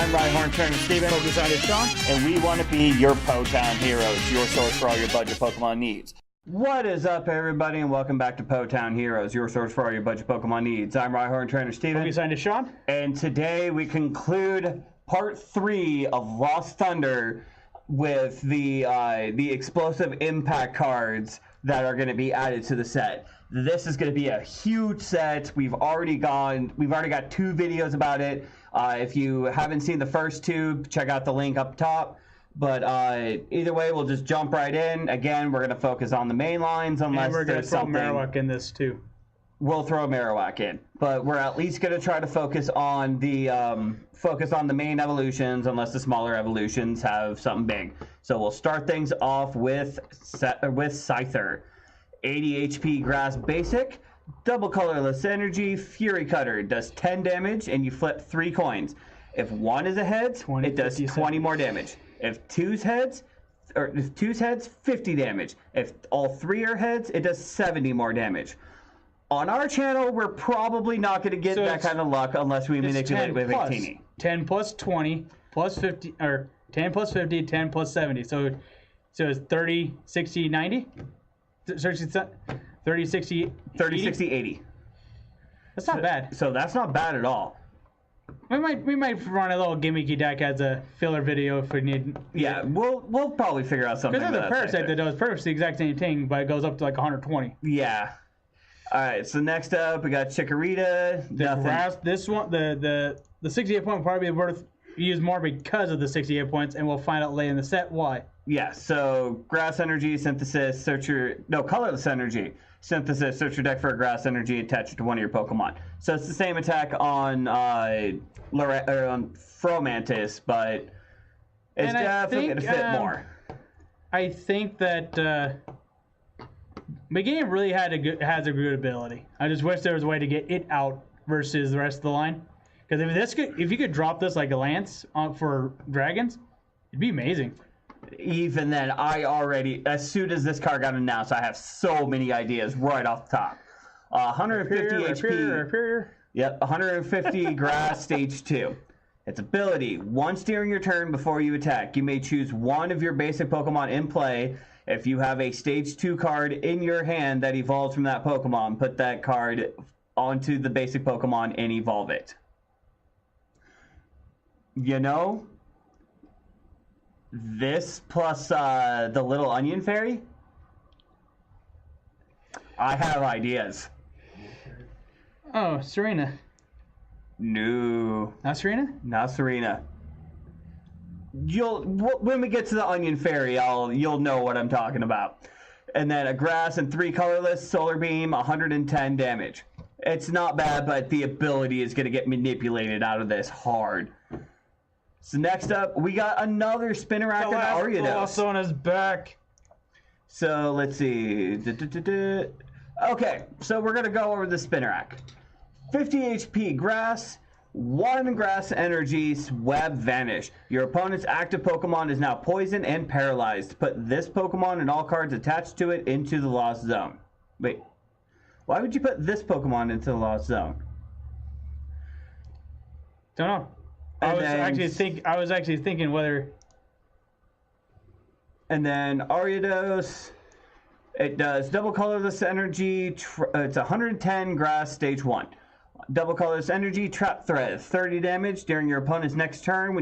I'm Rhyhorn, Trainer Steven. Focus on it, Sean. And we want to be your Po-Town heroes, your source for all your budget Pokemon needs. What is up, everybody, and welcome back to Po-Town Heroes, your source for all your budget Pokemon needs. I'm Rhyhorn, Trainer Steven. Focus on it, Sean. And today we conclude part 3 of Lost Thunder with the explosive impact cards that are going to be added to the set. This is going to be a huge set. We've already got 2 videos about it. If you haven't seen the first 2, check out the link up top. But either way, we'll just jump right in. Again, we're going to focus on the main lines unless we're going to there's throw something. Marowak in this too. We'll throw Marowak in, but we're at least going to try to focus on the main evolutions, unless the smaller evolutions have something big. So we'll start things off with Scyther, 80 HP Grass Basic, double colorless energy, Fury Cutter, does 10 damage, and you flip 3 coins. If 1 is a heads, 20, it does 20 more damage. If 2's heads, 50 damage. If all 3 are heads, it does 70 more damage. On our channel, we're probably not going to get that kind of luck unless we manipulate with Victini. 10 plus 20 plus 50, or 10 plus 50, 10 plus 70. So it's 30, 60, 90? 30, 60, 30, 60, 80. That's not bad. So that's not bad at all. We might run a little gimmicky deck as a filler video if we need. Yeah, we'll probably figure out something. Because there's a Parasite that does the exact same thing, but it goes up to like 120. Yeah. All right, so next up we got Chikorita. This one, the 68 point will probably be worth use more because of the 68 points, and we'll find out later in the set why. Yeah, so Grass Energy, Synthesis, Colorless Energy. Synthesis, search your deck for a Grass Energy, attach it to one of your Pokemon. So it's the same attack on Fromantis, but it's definitely going to fit more. I think that Meganium really has a good ability. I just wish there was a way to get it out versus the rest of the line. Because if you could drop this like a Lance for Dragons, it'd be amazing. Even then, as soon as this card got announced, I have so many ideas right off the top. 150 HP. Yep, 150 Grass, Stage 2. Its ability, once during your turn before you attack, you may choose one of your basic Pokemon in play. If you have a Stage 2 card in your hand that evolves from that Pokemon, put that card onto the basic Pokemon and evolve it. You know, this plus the little onion fairy, I have ideas. Oh, Serena. No. Not Serena? Not Serena. When we get to the onion fairy, you'll know what I'm talking about. And then a grass and 3 colorless, Solar Beam, 110 damage. It's not bad, but the ability is going to get manipulated out of this hard. So next up, we got another Spinarak and Ariados. Sona's back. So let's see. Okay, so we're going to go over the Spinarak. 50 HP Grass, 1 Grass Energy, Web Vanish. Your opponent's active Pokemon is now poisoned and paralyzed. Put this Pokemon and all cards attached to it into the Lost Zone. Wait, why would you put this Pokemon into the Lost Zone? Don't know. I was actually thinking whether. And then Ariados, it does double colorless energy. It's 110 Grass, Stage 1. Double colorless energy, Trap Thread, 30 damage during your opponent's next turn.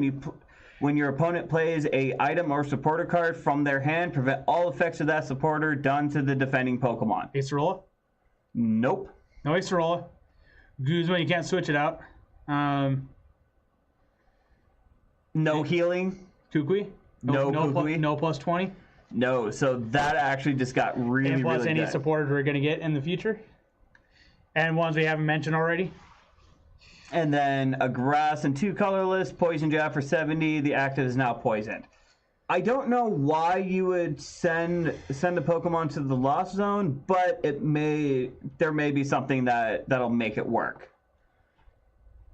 When your opponent plays a item or supporter card from their hand, prevent all effects of that supporter done to the defending Pokemon. Acerola? Nope. No Acerola. Guzma, you can't switch it out. No healing. Kukui? No Kukui. No plus 20? No, so that actually just got really, and plus really any good. supporters we're going to get in the future? And ones we haven't mentioned already? And then a grass and 2 colorless, Poison Jab for 70. The active is now poisoned. I don't know why you would send a Pokemon to the Lost Zone, but there may be something that'll make it work.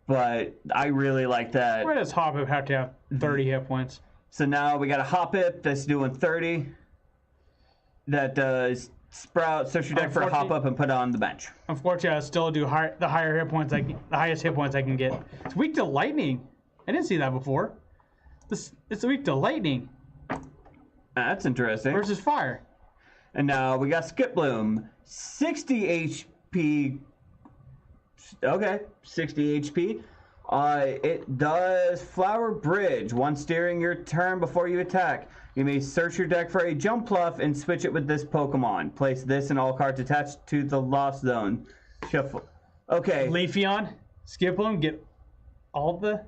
But I really like that. Where does Hoppip have to have 30 hit points? So now we got a Hoppip that's doing 30. That does Sprout, search your deck for a Hop-Up and put it on the bench. Unfortunately, I still do the highest hit points I can get. It's weak to lightning I didn't see that before. It's weak to lightning That's interesting. versus fire. And now we got Skip Bloom. 60 HP. Okay, 60 HP. It does Flower Bridge. Once during your turn before you attack, you may search your deck for a Jumpluff and switch it with this Pokemon. Place this and all cards attached to the Lost Zone. Shuffle. Okay. Leafeon, Skiploom, get all the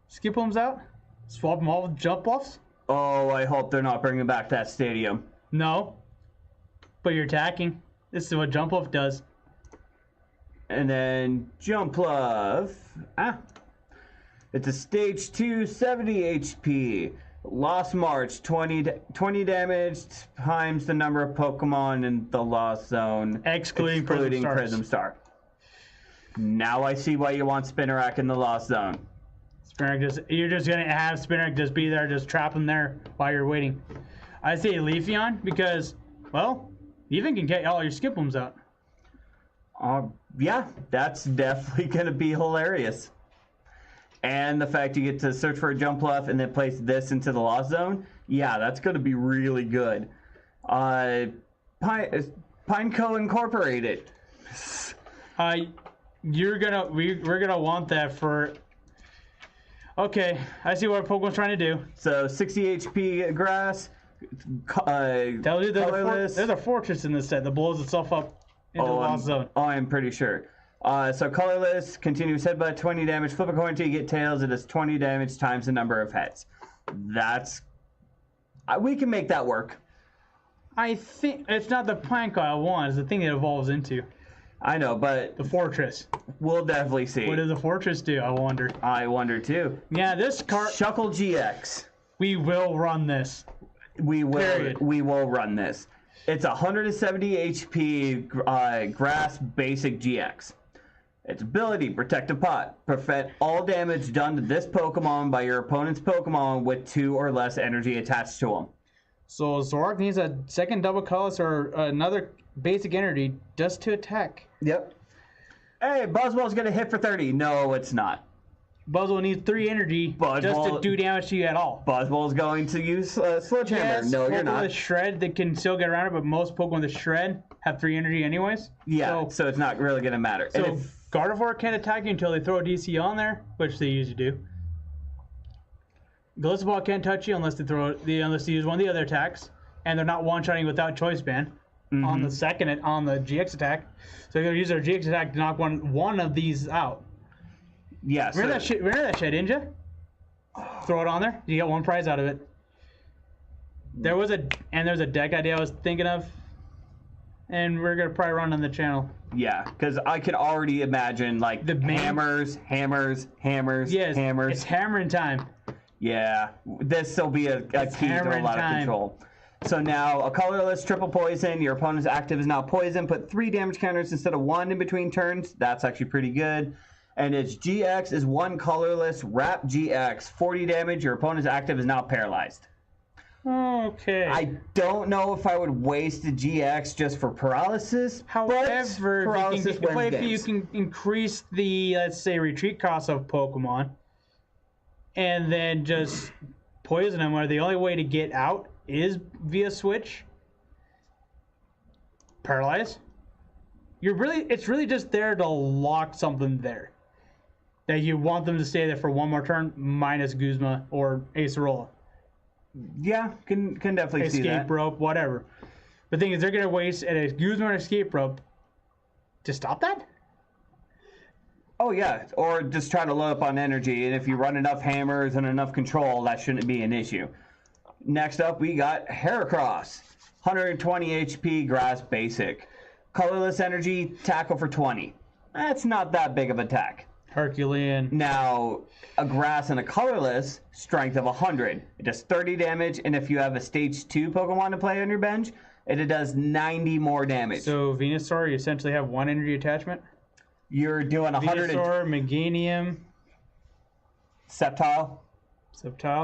Skiplooms out. Swap them all with Jumpluffs. Oh, I hope they're not bringing back that stadium. No, but you're attacking. This is what Jumpluff does. And then Jumpluff. It's a stage 2, 70 HP. Lost March, 20 damage times the number of Pokemon in the Lost Zone. Excluding Prism Star. Now I see why you want Spinarak in the Lost Zone. You're just going to have Spinarak just be there, just trap him there while you're waiting. I say Leafeon because, well, you even can get all your Skiplooms out. Yeah, that's definitely going to be hilarious. And the fact you get to search for a Jumpluff and then place this into the Lost Zone, yeah, that's going to be really good. Pineco Incorporated. We're gonna want that for. Okay, I see what Pokemon's trying to do. So 60 HP Grass. There's a fortress in this set that blows itself up into the Lost Zone. Oh, I'm pretty sure. So Colorless, continuous headbutt, 20 damage. Flip a coin until you get tails. It does 20 damage times the number of heads. We can make that work. I think it's not the Pineco I want. It's the thing it evolves into. I know, but the fortress. We'll definitely see. What does the fortress do? I wonder. I wonder too. Yeah, this card. Shuckle GX. We will run this. We will. Period. We will run this. It's 170 HP Grass Basic GX. Its ability, Protective Pot. Prevent all damage done to this Pokemon by your opponent's Pokemon with 2 or less energy attached to them. So Zoroark needs a second double colorless or another basic energy just to attack. Yep. Hey, Buzzwell's going to hit for 30. No, it's not. Buzzwell needs 3 energy just to do damage to you at all. Buzzwell's going to use Sledgehammer. Yes, no, you're Pokemon not. with Shred that can still get around it, but most Pokemon with Shred have 3 energy anyways. Yeah, so it's not really going to matter. So Gardevoir can't attack you until they throw a DC on there, which they usually do. Gliscoball can't touch you unless they use one of the other attacks, and they're not one-shotting without Choice Band on the GX attack. So they're going to use their GX attack to knock one of these out. Yeah. Remember that Shedinja? Throw it on there. You get 1 prize out of it. There's a deck idea I was thinking of, and we're gonna probably run on the channel. Yeah, because I can already imagine like the hammers. Yes, hammers. It's hammering time. Yeah, this will be a key to a lot of control. So now a colorless triple poison. Your opponent's active is now poison. Put 3 damage counters instead of 1 in between turns. That's actually pretty good. And its GX is 1 colorless Wrap GX. 40 damage. Your opponent's active is now paralyzed. Okay. I don't know if I would waste a GX just for paralysis. However, paralysis if you can increase the, let's say, retreat cost of Pokemon, and then just poison them, where the only way to get out is via switch, paralyze. It's really just there to lock something there. That you want them to stay there for 1 more turn, minus Guzma or Acerola. Yeah, can definitely see that. Escape rope, whatever. The thing is, they're going to waste a Guzma or escape rope to stop that? Oh, yeah. Or just try to load up on energy, and if you run enough hammers and enough control, that shouldn't be an issue. Next up, we got Heracross. 120 HP, Grass Basic. Colorless energy, tackle for 20. That's not that big of an attack. Herculean. Now, a grass and a colorless, strength of 100. It does 30 damage, and if you have a stage 2 Pokemon to play on your bench, it does 90 more damage. So Venusaur, you essentially have 1 energy attachment? You're doing 100. Venusaur, Meganium. Sceptile.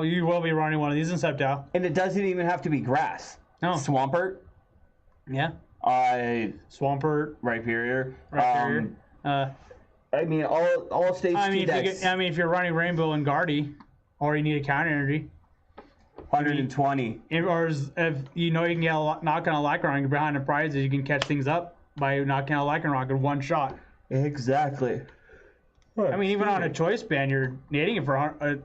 You will be running one of these in Sceptile. And it doesn't even have to be grass. No. Swampert. Yeah. Swampert. Rhyperior. I mean, all stage 2 decks. If you're running Rainbow and Guardy, or you need a counter energy, 120. Or if you know you can get knock on a Lycanroc behind the prizes, you can catch things up by knocking out a Lycanroc in one shot. Exactly. I mean, even on a choice band, you're needing it for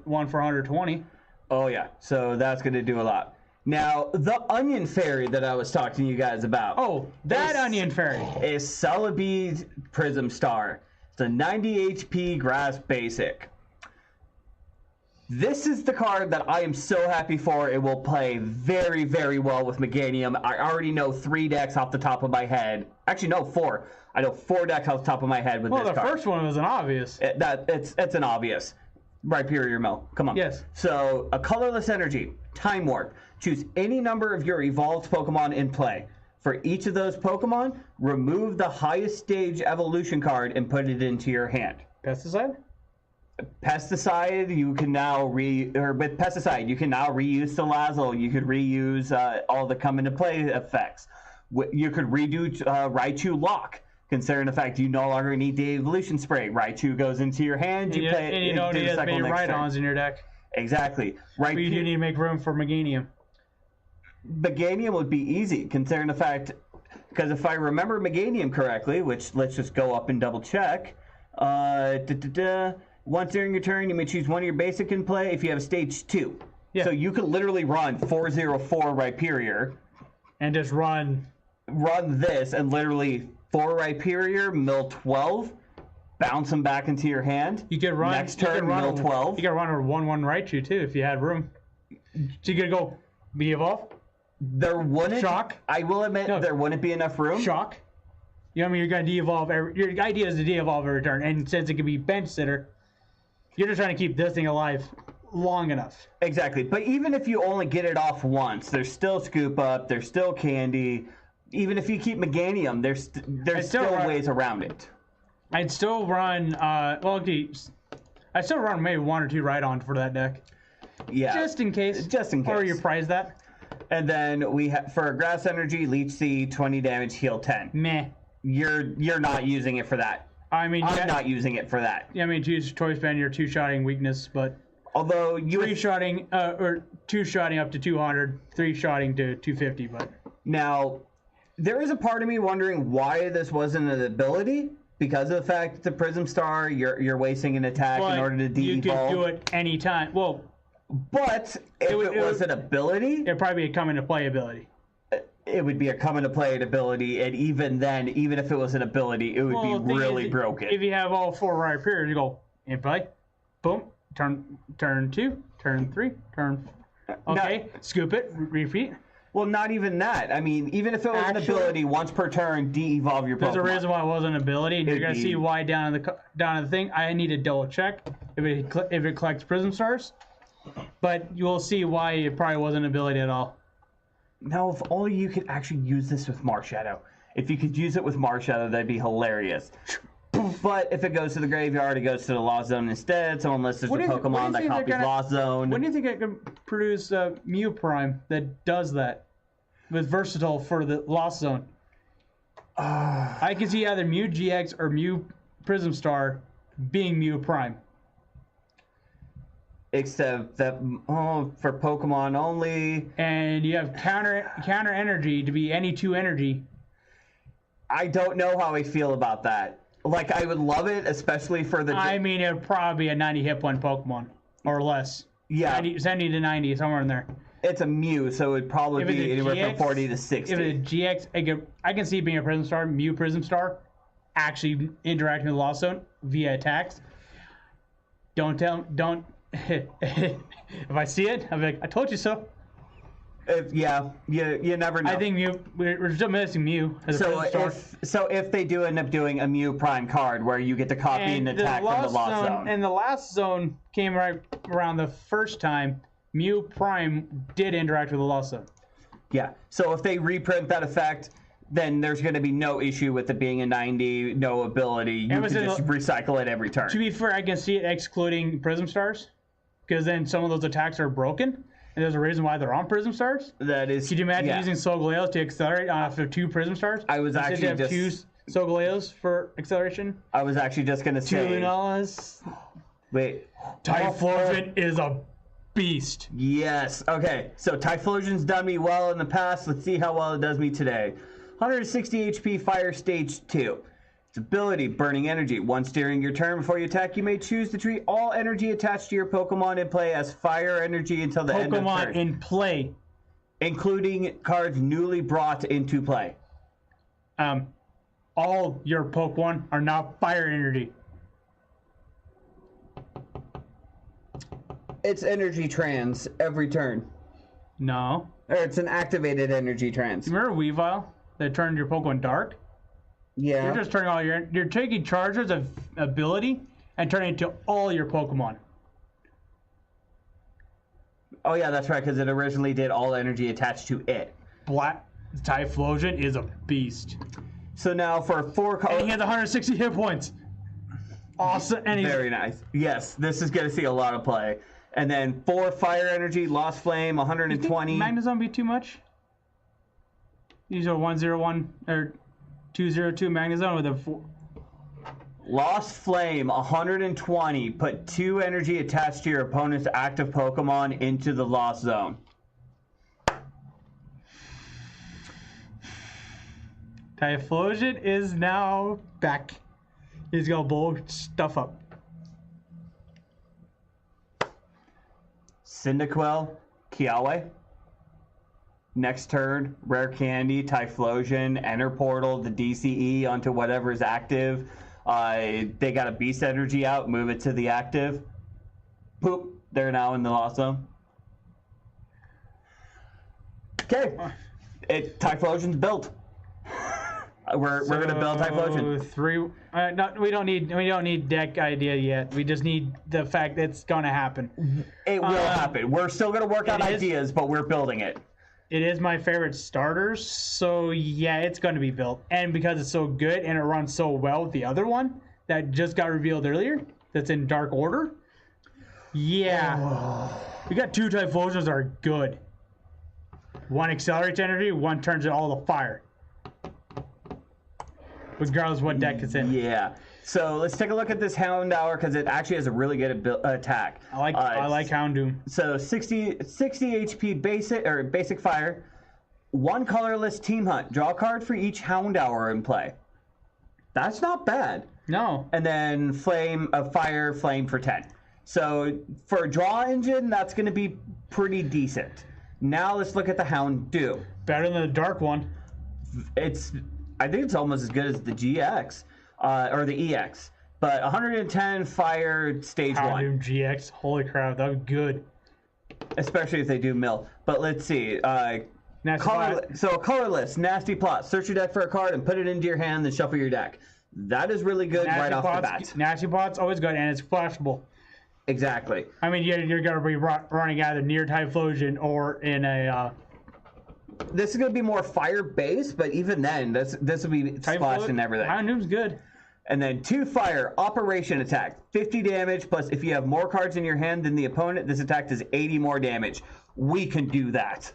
one for 120. Oh yeah, so that's going to do a lot. Now, the Onion Fairy that I was talking to you guys about. Oh, that Onion Fairy is Celebi Prism Star. It's a 90 HP Grass Basic. This is the card that I am so happy for. It will play very, very well with Meganium. I already know 3 decks off the top of my head. Actually, no, 4. I know 4 decks off the top of my head with this card. Well, the first one was an obvious. It's an obvious. Rhyperior Mill. Come on. Yes. So, a colorless energy. Time Warp. Choose any number of your evolved Pokemon in play. For each of those Pokemon, remove the highest stage evolution card and put it into your hand. Pesticide? Pesticide, you can now with Pesticide, you can now reuse Salazzle. You could reuse all the come into play effects. You could redo Raichu Lock, considering the fact you no longer need the evolution spray. Raichu goes into your hand. You don't need as many Rhydons in your deck. Exactly. But you do need to make room for Meganium. Meganium would be easy, considering the fact, because if I remember Meganium correctly, which let's just go up and double check. Once during your turn, you may choose one of your basic in play if you have a stage 2. Yeah. So you could literally run 404 Rhyperior. And just run this and literally 4 Rhyperior, mill 12, bounce them back into your hand. You could run next turn, mill 12. You could run a 1/1 Raichu too if you had room. So you could go de-evolve. There wouldn't. Shock. I will admit there wouldn't be enough room. Shock. You know what I mean? You're going to de-evolve. Your idea is to de-evolve every turn. And since it could be bench sitter, you're just trying to keep this thing alive long enough. Exactly. But even if you only get it off once, there's still Scoop Up, there's still Candy. Even if you keep Meganium, there's still ways around it. I'd still run, I'd still run maybe 1 or 2 Rhydon for that deck. Yeah. Just in case. Or you prize that. And then we have, for Grass Energy, Leech Seed, 20 damage, heal 10. Meh. You're not using it for that. I mean, I'm not using it for that. Yeah, I mean, choose choice band, your 2-shotting weakness, but although you 3-shotting or 2-shotting up to 200, 3-shotting to 250, but now there is a part of me wondering why this wasn't an ability, because of the fact that the Prism Star, you're wasting an attack in order to de-evolve. You could do it anytime. Well, but if it was an ability, it'd probably be a come into play ability. It would be a come into play ability, and even then, even if it was an ability, it would be really broken. If you have all 4 Rhyperiors, you go in play, boom, turn 2, turn 3, turn. Okay, scoop it, repeat. Well, not even that. I mean, even if it was an ability, once per turn, de-evolve your Pokemon. There's a reason why it wasn't an ability, and you're gonna see why down in the thing. I need to double check if it collects Prism Stars, but you will see why it probably wasn't an ability at all. Now, if only you could actually use this with Marshadow. If you could use it with Marshadow, that'd be hilarious. But if it goes to the graveyard, it goes to the Lost Zone instead. So unless there's a Pokemon that copies Lost Zone. When do you think it can produce Mew Prime that does that? With Versatile for the Lost Zone. I can see either Mew GX or Mew Prism Star being Mew Prime. Except that for Pokemon only. And you have counter energy to be any 2 energy. I don't know how I feel about that. Like, I would love it, especially for the... I mean, it would probably be a 90 hit point Pokemon. Or less. Yeah. 70 to 90, somewhere in there. It's a Mew, so it would probably be anywhere from 40 to 60. If it's a GX, I can see it being a Prism Star, Mew Prism Star, actually interacting with Lost Zone via attacks. Don't if I see it, I'm like, I told you so. You never know. I think we're still missing Mew as a Prism Star. If they do end up doing a Mew Prime card where you get to copy and attack from the Lost Zone. And the Lost Zone came right around the first time Mew Prime did interact with the Lost Zone. Yeah, so if they reprint that effect, then there's going to be no issue with it being a 90, no ability. You can just recycle it every turn. To be fair, I can see it excluding Prism Stars, because then some of those attacks are broken, and there's a reason why they're on Prism Stars. That is. Could you imagine using Solgaleo to accelerate off of 2 Prism Stars? I was actually Solgaleos for acceleration. I was actually just going to Two say. Lunalas. Wait. Typhlosion is a beast. Yes. Okay. So Typhlosion's done me well in the past. Let's see how well it does me today. 160 HP, Fire Stage 2. Its ability, Burning Energy. Once during your turn before you attack, you may choose to treat all energy attached to your Pokemon in play as fire energy until the end of Pokemon turn. in play. Including cards newly brought into play. All your Pokemon are now fire energy. It's energy trans every turn. No. Or it's an activated energy trans. Remember Weavile that turned your Pokemon dark? Yeah. You're just turning all you're taking Charger's of ability and turning it to all your Pokemon. Oh yeah, that's right, because it originally did all energy attached to it. Black Typhlosion is a beast. So now for 4 And he has 160 hit points. Awesome. And he's Very nice. Yes, this is going to see a lot of play. And then 4 fire energy, Lost Flame, 120. Magnezone be too much? These are 101 or 202 Magnezone with a 4. Lost Flame, 120. Put 2 energy attached to your opponent's active Pokemon into the Lost Zone. Typhlosion is now back. He's gonna blow stuff up. Cyndaquil, Kiawe. Next turn, Rare Candy, Typhlosion, enter Portal, the DCE onto whatever is active. They got a Beast Energy out, move it to the active. Poop, they're now in the Lost Zone. Okay, Typhlosion's built. We're gonna build Typhlosion. 3. No, we don't need deck idea yet. We just need the fact that it's gonna happen. It will happen. We're still gonna work out is- ideas, but we're building it. It is my favorite starters, so yeah, it's going to be built. And because it's so good and it runs so well with the other one that just got revealed earlier, that's in Dark Order. Yeah. We got 2 Typhlosions that are good. One accelerates energy, one turns it all to fire. Regardless of what deck it's in. Yeah. So let's take a look at this Houndour because it actually has a really good attack. I like Houndoom. So 60 HP basic fire, 1 colorless Team Hunt. Draw a card for each Houndour in play. That's not bad. No. And then fire flame for 10. So for a draw engine, that's going to be pretty decent. Now let's look at the Houndoom. Better than the dark one. I think it's almost as good as the GX. Or the EX, but 110 fire stage 1. Houndoom GX, holy crap, that was good. Especially if they do mill. But let's see. Colorless, Nasty Plot. Search your deck for a card and put it into your hand, then shuffle your deck. That is really good right off the bat. Nasty Plot's always good, and it's flashable. Exactly. I mean, you're going to be running either near Typhlosion or in a... This is going to be more fire-based, but even then, this will be splashed and everything. Houndoom's good. And then 2 fire, Operation Attack. 50 damage, plus if you have more cards in your hand than the opponent, this attack does 80 more damage. We can do that.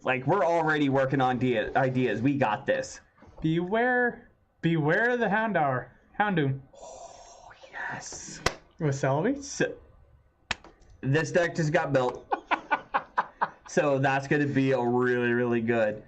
Like, we're already working on ideas. We got this. Beware the Houndoom. Oh, yes. With Celebi? So, this deck just got built. So that's going to be a really, really good.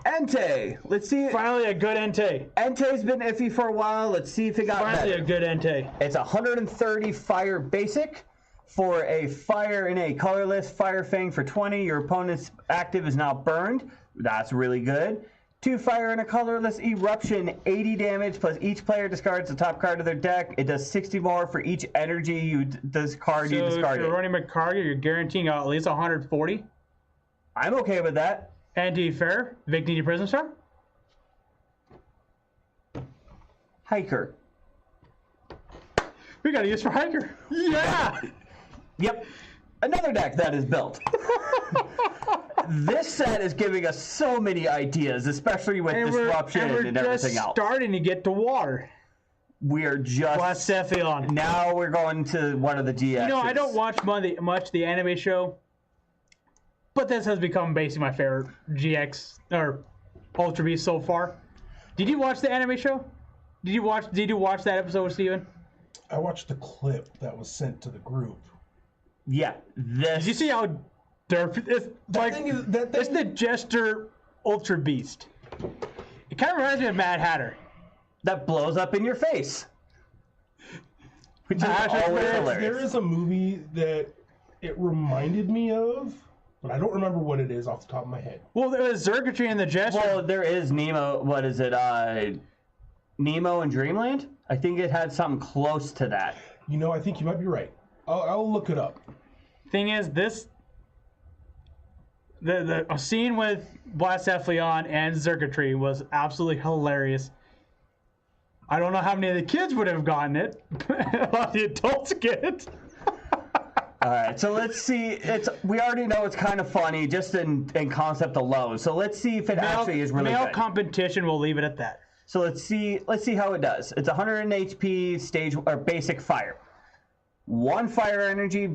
Entei. Let's see. Finally a good Entei. Entei's been iffy for a while. Let's see if it got Finally better. a good Entei. It's 130 fire basic for a fire in a colorless Fire Fang for 20. Your opponent's active is now burned. That's really good. 2 fire in a colorless Eruption, 80 damage, plus each player discards the top card of their deck. It does 60 more for each energy you discard. So if you're running Magcargo, you're guaranteeing at least 140. I'm okay with that. Anti-fair, Victini Prison Star. Hiker. We gotta use for Hiker. Yeah! Yep. Another deck that is built. This set is giving us so many ideas, especially with Disruption and everything else. We're starting to get to water. We are just... Blacephalon. Now we're going to one of the GXs. You know, I don't watch much the anime show, but this has become basically my favorite GX or Ultra Beast so far. Did you watch the anime show? Did you watch that episode with Steven? I watched the clip that was sent to the group. Yeah. Did you see how derp it's like? It's the Jester Ultra Beast. It kind of reminds me of Mad Hatter. That blows up in your face. Which is always hilarious. There is a movie that it reminded me of, but I don't remember what it is off the top of my head. Well, there was Zergatry and the Jester. Well, there is Nemo. What is it? Nemo and Dreamland? I think it had something close to that. You know, I think you might be right. I'll look it up. Thing is, the scene with Blacephalon and Zergatry was absolutely hilarious. I don't know how many of the kids would have gotten it. A lot of the adults get it. All right, so let's see. We already know it's kind of funny, just in concept alone. So let's see if it actually is really male good. competition. We'll leave it at that. So let's see how it does. It's 100 HP stage or basic fire. 1 fire energy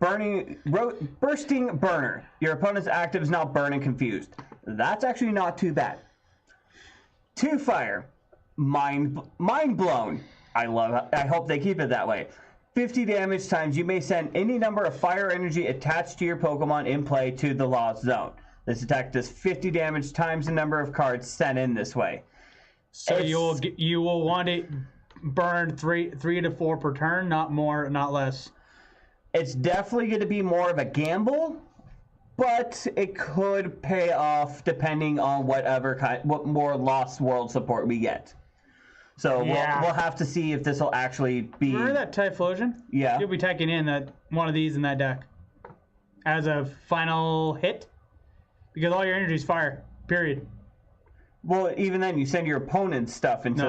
bursting burner. Your opponent's active is now burning confused. That's actually not too bad. 2 fire. Mind blown. I hope they keep it that way. 50 damage times you may send any number of fire energy attached to your Pokemon in play to the Lost Zone. This attack does 50 damage times the number of cards sent in this way. So you will want it burned 3 to 4 per turn, not more, not less. It's definitely going to be more of a gamble, but it could pay off depending on what more Lost World support we get. So Yeah. we'll have to see if this will actually be. Remember that Typhlosion? Yeah. You'll be taking in one of these in that deck as a final hit because all your energy is fire. Period. Well, even then, you send your opponent's stuff into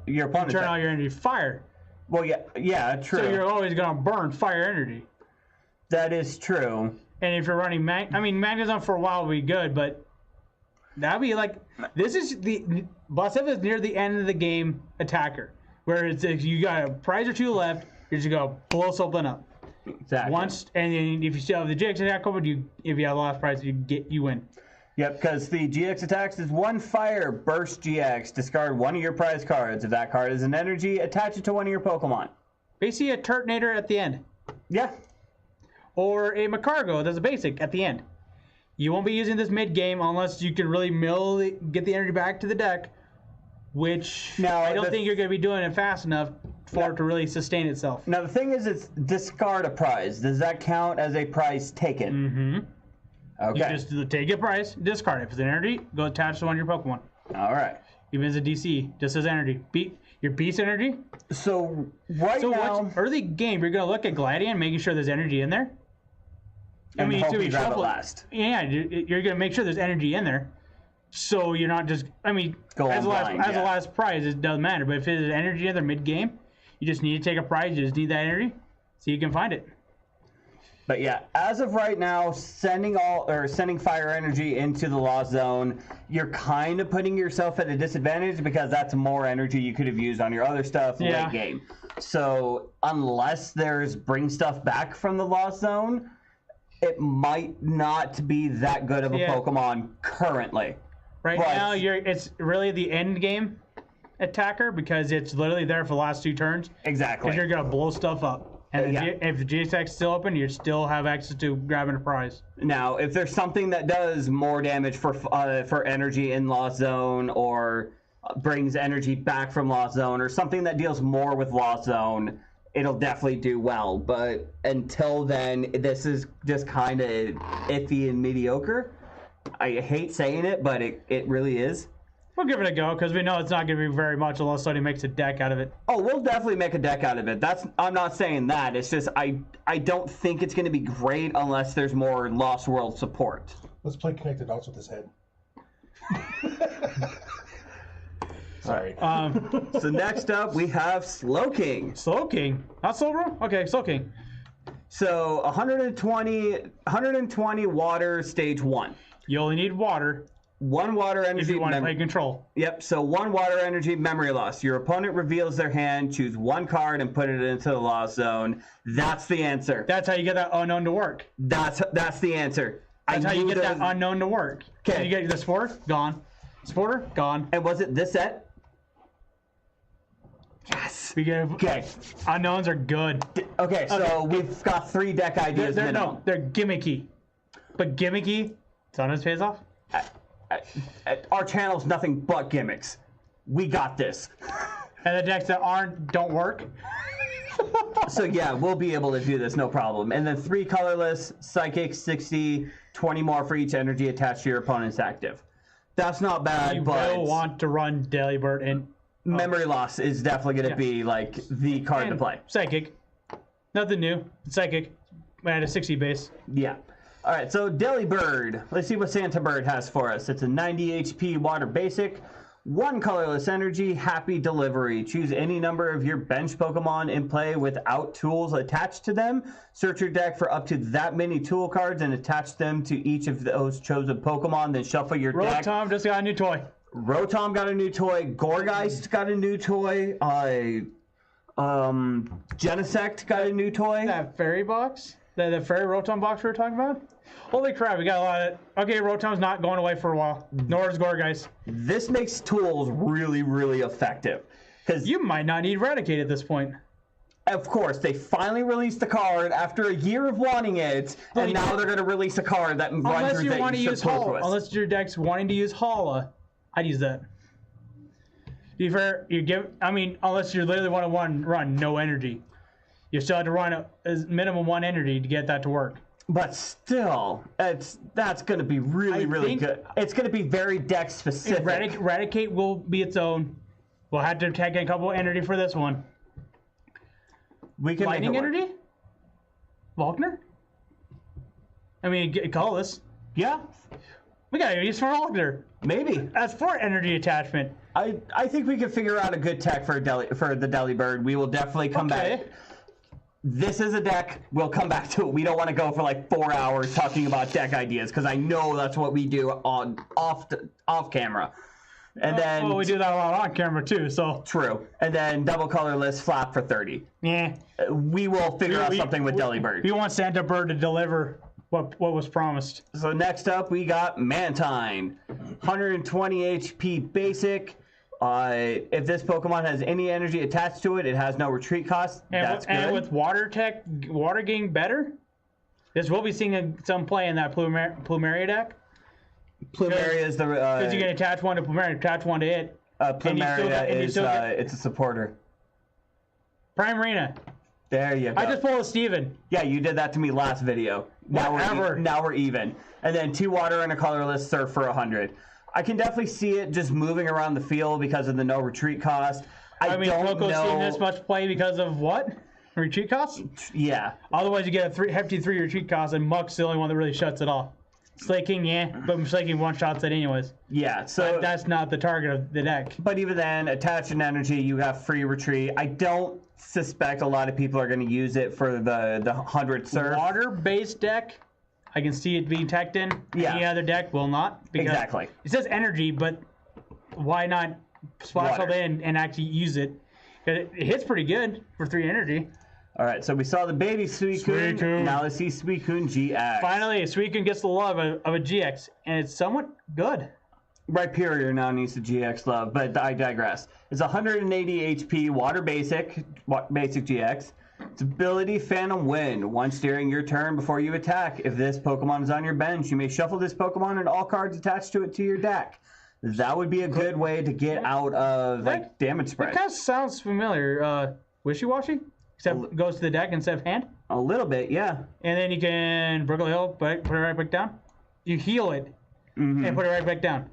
your opponent's. Turn all your energy fire. Well, yeah, true. So you're always gonna burn fire energy. That is true. And if you're running Magnezone for a while will be good, but that'd be like this is the Blacephalon is near the end of the game attacker, where it's if you got a prize or 2 left, you're just gonna blow something up. Exactly. Once, and then if you still have the GX attack open, if you have the last prize, you win. Yep, because the GX attacks is 1 fire burst GX. Discard 1 of your prize cards. If that card is an energy, attach it to 1 of your Pokemon. Basically, a Turtonator at the end, Yeah. or a Macargo that's a basic at the end. You won't be using this mid game unless you can really get the energy back to the deck, which Now, I don't think you're going to be doing it fast enough for it to really sustain itself. Now the thing is, it's discard a prize. Does that count as a prize taken? Mm-hmm. Okay. You just take a prize, discard it. If it's an energy, go attach to 1 of your Pokemon. All right. Even as a DC, just as energy. Your beast energy. So now, early game, you're going to look at Gladion, making sure there's energy in there. and hope you grab it last. Yeah, you're going to make sure there's energy in there. So you're not just, Go as on a blind, last prize, it doesn't matter. But if there's energy in there mid-game, you just need to take a prize. You just need that energy so you can find it. But yeah, as of right now, sending fire energy into the Lost Zone, you're kind of putting yourself at a disadvantage because that's more energy you could have used on your other stuff late game. So unless there's bring stuff back from the Lost Zone, it might not be that good of a Pokemon currently. Right now, it's really the end game attacker because it's literally there for the last 2 turns. Exactly. Because you're going to blow stuff up. And if the GX is still open, you still have access to grabbing a prize. Now, if there's something that does more damage for energy in Lost Zone or brings energy back from Lost Zone or something that deals more with Lost Zone, it'll definitely do well. But until then, this is just kind of iffy and mediocre. I hate saying it, but it really is. We'll give it a go because we know it's not going to be very much unless somebody makes a deck out of it. Oh, we'll definitely make a deck out of it. I'm not saying that. It's just I don't think it's going to be great unless there's more Lost World support. Let's play Connect the Dots with his head. Sorry. So next up we have Slowking. Slowking? Not Slowbro? Okay, Slowking. So 120 water stage 1. You only need water. 1 water energy. If you want to play control. Yep, so 1 water energy memory loss. Your opponent reveals their hand, choose 1 card, and put it into the Lost Zone. That's the answer. That's how you get that unknown to work. That's the answer. That's how you get that unknown to work. Okay. You get the sport, gone. Supporter, gone. And was it this set? Yes. We get Okay. unknowns are good. Okay, so we've got 3 deck ideas. No, they're gimmicky. But gimmicky, sometimes pays off. Our channel's nothing but gimmicks. We got this. And the decks that don't work. So yeah, we'll be able to do this, no problem. And then 3 colorless, psychic, 60, 20 more for each energy attached to your opponent's active. That's not bad, You but will want to run Delibird and memory loss is definitely going to be like the card to play. Psychic. Nothing new. Psychic. I had a 60 base. Yeah. All right, so Delibird. Let's see what Santa Bird has for us. It's a 90 HP water basic, 1 colorless energy, happy delivery. Choose any number of your bench Pokemon in play without tools attached to them. Search your deck for up to that many tool cards and attach them to each of those chosen Pokemon. Then shuffle your deck. Rotom just got a new toy. Rotom got a new toy. Gourgeist got a new toy. Genesect got a new toy. That fairy box? The fairy Rotom box we were talking about? Holy crap, we got a lot of... Okay, Rotom's not going away for a while. Nor is Gourgeist. This makes tools really, really effective. Because You might not need Raticate at this point. of course, they finally released the card after a year of wanting it, and now they're going to release a card that runs Unless through you that want to you use should Hala. with. Unless your deck's wanting to use Hala. I'd use that. Unless you literally want to run no energy. You still have to run a minimum 1 energy to get that to work. But still, that's going to be really, really think- good. It's going to be very deck specific. Raticate will be its own. We'll have to take a couple energy for this one. We can Lightning make it work. energy? Volkner? Colorless. Yeah, We got use for Volkner. maybe. That's 4 energy attachment. I think we can figure out a good tech for the Delibird. We will definitely come Okay. back. This is a deck. We'll come back to it. We don't want to go for like 4 hours talking about deck ideas because I know that's what we do on off camera. And then Well, we do that a lot on camera too, so. true. And then double colorless flap for 30. Yeah. We will figure out something with Delibird. We want Santa Bird to deliver what was promised. So next up, we got Mantine, 120 HP basic. If this Pokemon has any energy attached to it, it has no retreat cost. That's good. And with water getting better, this will be seeing some play in that Plumeria deck. Plumeria is the Because you can attach one to Plumeria, attach one to it. Plumeria is it's a supporter. Primarina. There you go. I just pulled a Steven. Yeah, you did that to me last video. Now we're even. And then 2 water and a colorless surf for 100. I can definitely see it just moving around the field because of the no retreat cost. I don't Loco's know. seeing this much play because of what? Retreat costs? Yeah. Otherwise, you get a hefty 3 retreat cost, and Muck's the only one that really shuts it off. Slaking, yeah, but Slaking one-shots it anyways. Yeah, so That's not the target of the deck. but even then, attach an energy, you have free retreat. I don't suspect a lot of people are going to use it for the 100 surf. Water-based deck, I can see it being teched in. Yeah. Any other deck will not. Because Exactly. It says energy, but why not splash Water. all in and actually use it? 'Cause it hits pretty good for 3 energy. All right, so we saw the baby Suicune. Suicune. Now let's see Suicune GX. Finally, Suicune gets the love of a GX, and it's somewhat good. Rhyperior now needs the GX love, but I digress. It's 180 HP, water basic GX. Its ability, Phantom Wind. Once during your turn before you attack, if this Pokemon is on your bench, you may shuffle this Pokemon and all cards attached to it to your deck. That would be a good way to get out of damage spread. It kind of sounds familiar. Wishy-washy? Except it goes to the deck instead of hand. A little bit, yeah. And then you can Brooklyn Hill, put it right back down. You heal it and put it right back down.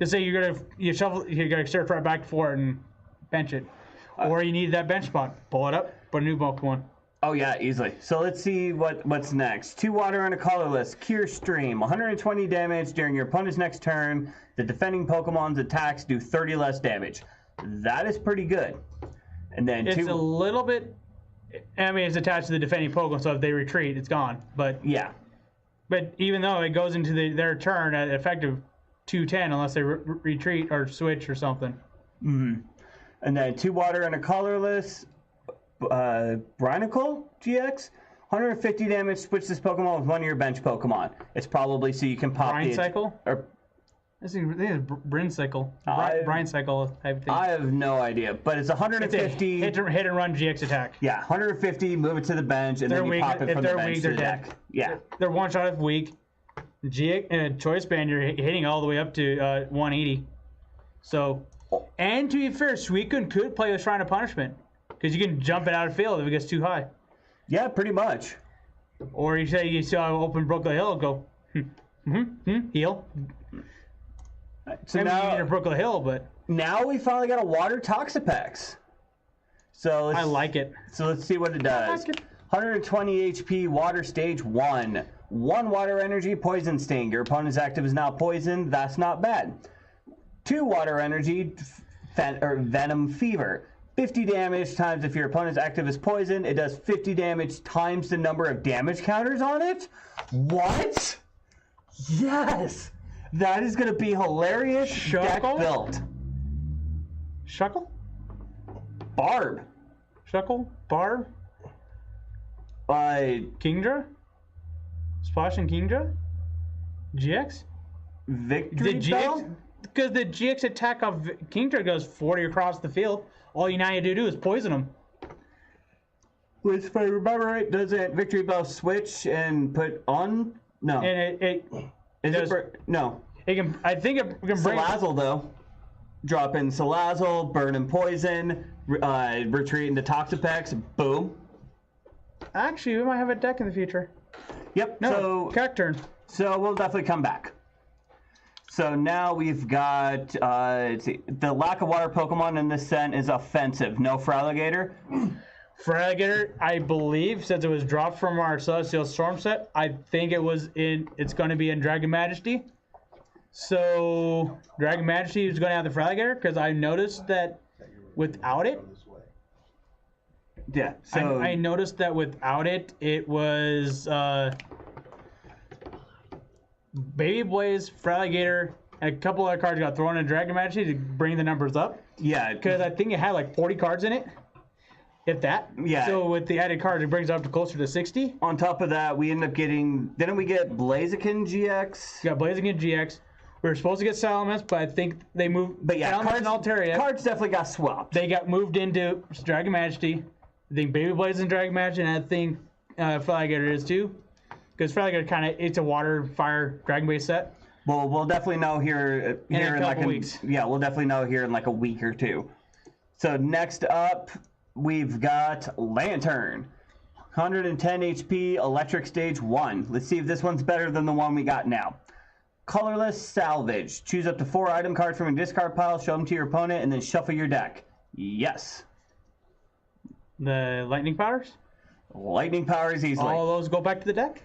Just say you're gonna search right back for it and bench it, or you need that bench spot. Pull it up, put a new Pokemon. Oh yeah, easily. So let's see what's next. 2 water and a colorless. Cure Stream. 120 damage during your opponent's next turn. The defending Pokemon's attacks do 30 less damage. That is pretty good. And then It's a little bit. It's attached to the defending Pokemon, so if they retreat, it's gone. But yeah. But even though it goes into their turn at effective 210, unless they retreat or switch or something. And then 2 water and a colorless. Brynicle GX. 150 damage. Switch this Pokemon with one of your bench Pokemon. It's probably so you can pop Brine Cycle? Or I think it's Bryn Cycle. I- Brian Cycle type thing. I have no idea, but it's It's a 150. hit and run GX attack. Yeah, 150. Move it to the bench, and They're then you weak. pop it If from the they're bench weak, to they're the dead. deck. Yeah. They're one shot if weak. Choice band, you're hitting all the way up to 180. So, and to be fair, Suicune could play with Shrine of Punishment because you can jump it out of field if it gets too high. Yeah, pretty much. Or you saw open Brooklyn Hill, go heal. So I mean, you need a now, Brooklyn Hill, but now we finally got a water Toxapex. So I like it. So let's see what it does. like it. 120 HP, water stage 1. 1 water energy, poison sting. Your opponent's active is now poisoned. That's not bad. 2 water energy, venom fever. 50 damage times if your opponent's active is poisoned. It does 50 damage times the number of damage counters on it. What? Yes! That is going to be hilarious. Deck Shuckle? built. Shuckle? Barb. Shuckle? Barb? Kingdra? Splash and Kingdra? GX? Victory The Bell? GX? Because the GX attack of Kingdra goes 40 across the field. All you now you do is poison them. Which, if I remember right, doesn't Victory Bell switch and put on? No. And it Is does- no. can. I think it can bring. Salazzle, though. Drop in Salazzle, burn and poison, retreat into Toxapex, boom. Actually, we might have a deck in the future. Yep, No, Cacturn. so we'll definitely come back. So now we've got, let's see, the lack of water Pokemon in this set is offensive. No Feraligatr. Feraligatr, I believe, since it was dropped from our Celestial Storm set, I think it's going to be in Dragon Majesty. So, Dragon Majesty is going to have the Feraligatr, because I noticed that without it, Yeah, so I noticed that without it, it was Baby Blaze, Feraligatr, and a couple other cards got thrown in Dragon Majesty to bring the numbers up. yeah, Because I think it had like 40 cards in it. If that. Yeah. So with the added cards, it brings it up to closer to 60. on top of that, we end up getting, didn't we get Blaziken GX? You got Blaziken GX. We were supposed to get Salamence, but I think they moved. But yeah, Salamence and Altaria. cards definitely got swapped. They got moved into Dragon Majesty. I think Baby Blaze and Dragon Majesty, and I think Feraligatr is too. Because Feraligatr it's a water, fire, dragon based set. Well, we'll definitely know here In a in like couple weeks. Yeah, we'll definitely know here in like a week or two. So next up, we've got Lantern. 110 HP, Electric Stage 1. Let's see if this one's better than the one we got now. Colorless Salvage. Choose up to 4 item cards from your discard pile, show them to your opponent, and then shuffle your deck. Yes. The lightning powers. Lightning powers easily. All those go back to the deck.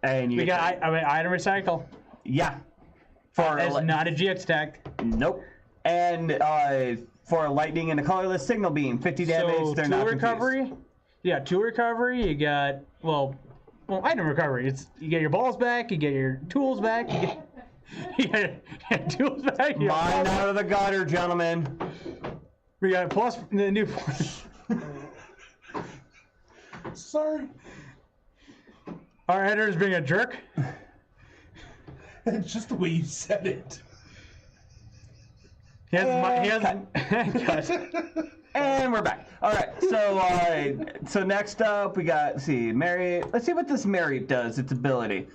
And you We got item recycle. yeah. For It's not a GX deck. Nope. And for a lightning and a colorless signal beam, 50 damage. So They're two not recovery. confused. You got 2 recovery. You got item recovery. You get your balls back. You get your tools back. You get your tools back. You got Mine balls out of the gutter, gentlemen. back. We got plus the new. Sorry. Our editor's being a jerk. It's just the way you said it. He has And we're back. All right. So next up we got Mary. Let's see what this Mary does. Its ability.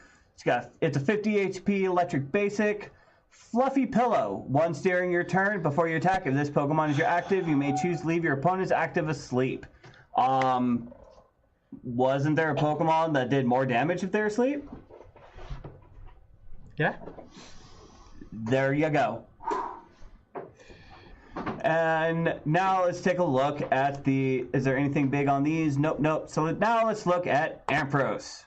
It's a 50 HP electric basic. Fluffy Pillow. Once during your turn, before you attack, if this Pokemon is your active, you may choose to leave your opponent's active asleep. Wasn't there a Pokemon that did more damage if they're asleep? Yeah. There you go. And now let's take a look at is there anything big on these? Nope. So now let's look at Ampharos.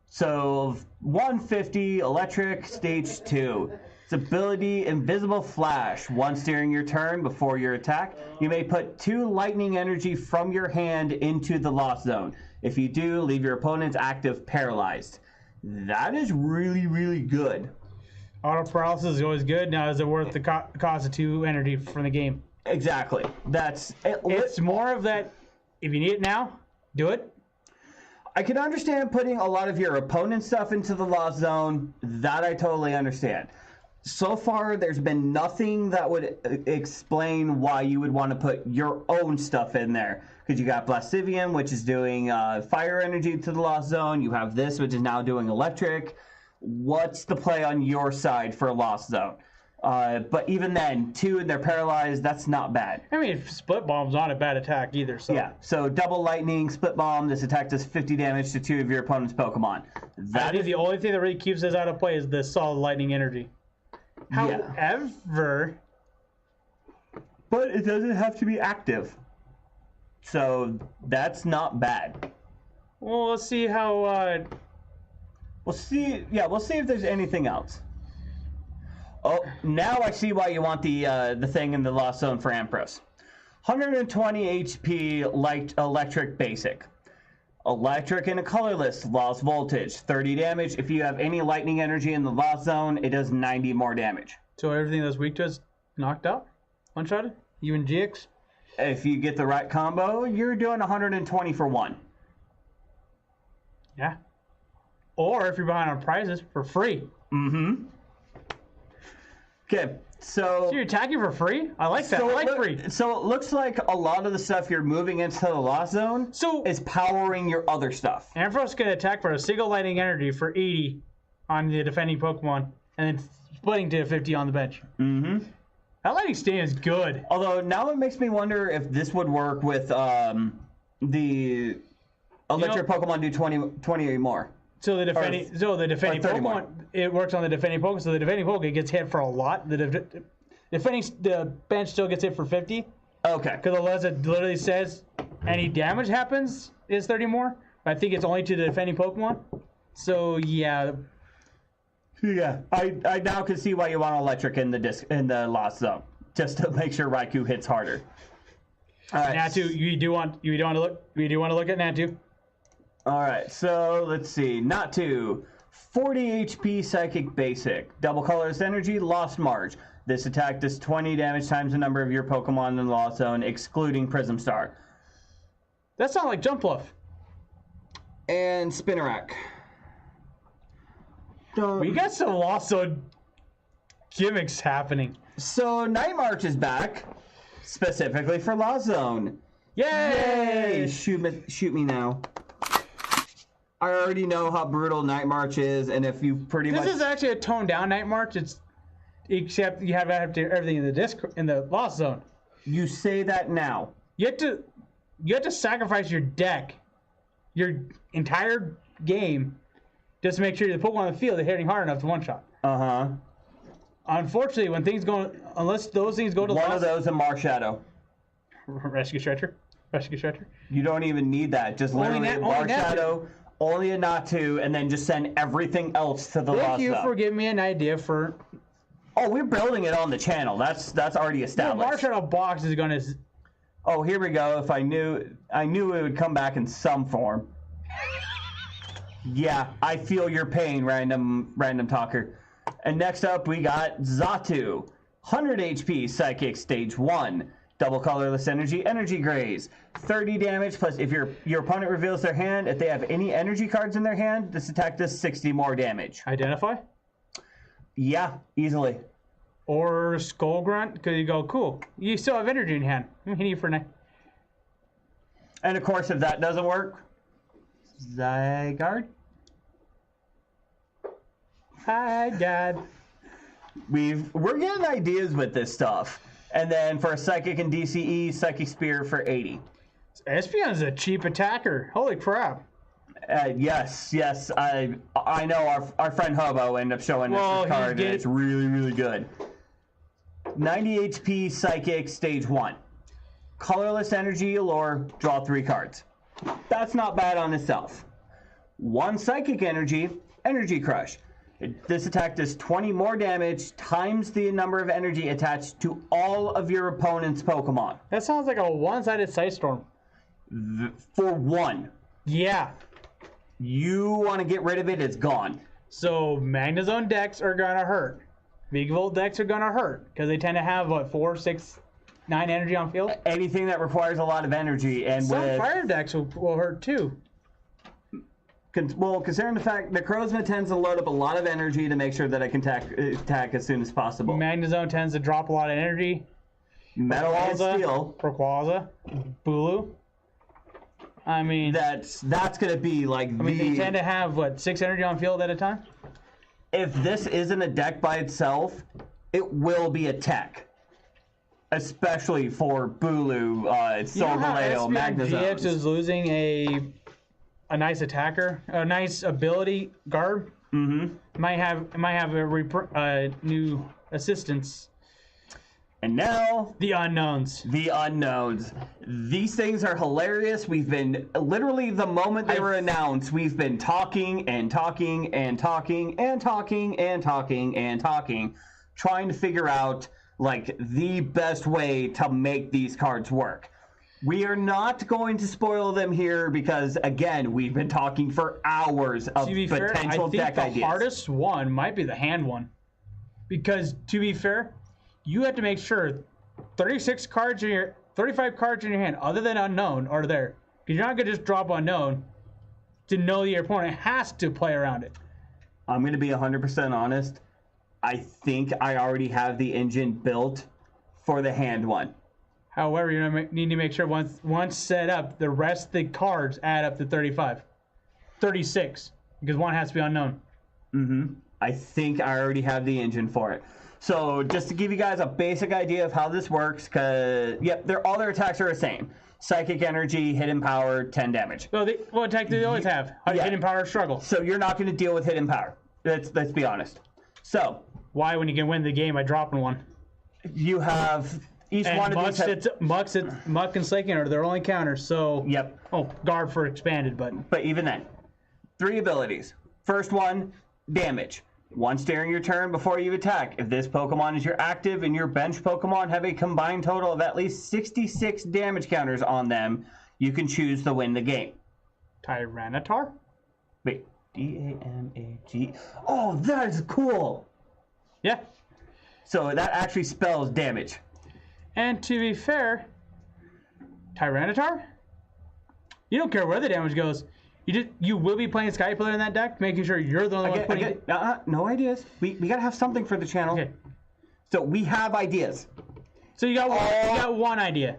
So 150 electric stage 2. Its ability Invisible Flash. Once during your turn before your attack, you may put 2 lightning energy from your hand into the lost zone. If you do, leave your opponent's active paralyzed. That is really, really good. Auto paralysis is always good. Now, is it worth the cost of 2 energy from the game? Exactly. It's more of that. If you need it now, do it. I can understand putting a lot of your opponent's stuff into the lost zone. That I totally understand. So far, there's been nothing that would explain why you would want to put your own stuff in there. Because you got Blastivium, which is doing fire energy to the Lost Zone. You have this, which is now doing electric. What's the play on your side for a Lost Zone? But even then, 2 and they're paralyzed, that's not bad. I mean, Split Bomb's not a bad attack either. So. Yeah, so double lightning, split bomb. This attack does 50 damage to 2 of your opponent's Pokemon. I think the only thing that really keeps this out of play is the solid lightning energy. However, but it doesn't have to be active, so that's not bad. Well, let's see how. We'll see. Yeah, we'll see if there's anything else. Oh, now I see why you want the thing in the Lost Zone for Ampharos. 120 HP electric basic. Electric and a colorless, lost voltage, 30 damage. If you have any lightning energy in the Lost Zone, it does 90 more damage. So everything that's weak to is knocked out? One-shotted? Even GX? If you get the right combo, you're doing 120 for 1. Yeah. Or if you're behind on prizes, for free. Mm-hmm. Okay, so you're attacking for free? I like that. I like free. So it looks like a lot of the stuff you're moving into the Lost Zone is powering your other stuff. Ampharos can attack for a single lightning energy for 80 on the defending Pokemon, and then splitting to 50 on the bench. Mm-hmm. That lightning stand is good. Although now it makes me wonder if this would work with the electric Pokemon do 20 or more. So the defending Pokemon, more. It works on the defending Pokemon. So the defending Pokemon gets hit for a lot. The bench still gets hit for 50. Okay. Because it literally says any damage happens is 30 more. But I think it's only to the defending Pokemon. So yeah. Yeah, I now can see why you want electric in the Lost Zone, just to make sure Raikou hits harder. All right. Natu, you do want to look at Natu. All right, so let's see. Natu, 40 HP Psychic Basic, double colorless energy, Lost March. This attack does 20 damage times the number of your Pokemon in the Lost Zone, excluding Prism Star. That sounds like Jumpluff. And Spinarak. We got some Lost Zone gimmicks happening. So Night March is back, specifically for Lost Zone. Yay! Shoot me now. I already know how brutal Night March is, and if you This is actually a toned down Night March. Except you have to do everything in the Lost Zone. You say that now. You have to sacrifice your deck, your entire game, just to make sure the Pokemon on the field are hitting hard enough to one shot. Uh-huh. Unfortunately, unless those things go to one of those and Marshadow. Rescue Stretcher. You don't even need that. Just literally Marshadow, only a Natu, and then just send everything else to the Lost Zone. Thank you for giving me an idea for. Oh, we're building it on the channel. That's already established. The Marshadow box is gonna. Oh, here we go. If I knew it would come back in some form. Yeah, I feel your pain, random talker. And next up, we got Xatu, 100 HP, Psychic, Stage 1. Double colorless energy, Energy Graze. 30 damage, plus if your opponent reveals their hand, if they have any energy cards in their hand, this attack does 60 more damage. Identify? Yeah, easily. Or Skull Grunt, because you go, cool, you still have energy in hand. I'm hitting you for 9. And of course, if that doesn't work, Zygarde. Hi, God. We're getting ideas with this stuff. And then for a Psychic and DCE, Psychic Spear for 80. Espeon is a cheap attacker. Holy crap. Yes. I know our friend Hobo ended up showing us this card, and it's really, really good. 90 HP Psychic, Stage 1. Colorless Energy, Allure, draw 3 cards. That's not bad on itself. 1 Psychic Energy, Energy Crush. This attack does 20 more damage times the number of energy attached to all of your opponent's Pokemon. That sounds like a one-sided Psystorm. For 1. Yeah. You want to get rid of it, it's gone. So Magnezone decks are going to hurt. Vigavolt decks are going to hurt because they tend to have, 4, 6, 9 energy on field? Anything that requires a lot of energy. And some fire decks will hurt too. considering the fact Necrozma tends to load up a lot of energy to make sure that I can attack as soon as possible. Magnezone tends to drop a lot of energy. Metal and Steel. Rayquaza. Bulu. I mean... That's going to be like they tend to have, 6 energy on field at a time? If this isn't a deck by itself, it will be a tech. Especially for Bulu, Solgaleo, Magnezone. GX is losing a nice attacker, a nice ability guard. Mm-hmm. Might have a new assistance. And now the unknowns. The unknowns. These things are hilarious. We've been literally the moment they were announced, we've been talking and talking and talking and talking and talking and talking, trying to figure out like the best way to make these cards work. We are not going to spoil them here because, again, we've been talking for hours of potential deck ideas. I think the hardest one might be the hand one. Because, to be fair, you have to make sure 35 cards in your hand, other than unknown, are there. Because you're not going to just drop unknown to know that your opponent has to play around it. I'm going to be 100% honest. I think I already have the engine built for the hand one. However, you need to make sure once set up, the rest of the cards add up to 35. 36, because one has to be unknown. Mm-hmm. I think I already have the engine for it. So just to give you guys a basic idea of how this works, because, all their attacks are the same. Psychic Energy, Hidden Power, 10 damage. Well, what attack do they always have? Hidden Power struggle. So you're not going to deal with Hidden Power. Let's be honest. So why, when you can win the game by dropping one? You have... Each and one of these Muck and Slaking are their only counters, so... Yep. Oh, guard for expanded, but even then. 3 abilities. First one, damage. Once during your turn before you attack, if this Pokemon is your active and your bench Pokemon have a combined total of at least 66 damage counters on them, you can choose to win the game. Tyranitar? Wait, D-A-M-A-G... Oh, that is cool! Yeah. So that actually spells damage. And to be fair, Tyranitar, you don't care where the damage goes. You will be playing Sky Pillar in that deck, making sure you're the only one putting it. No ideas. We gotta have something for the channel. Okay. So we have ideas. So you got one idea.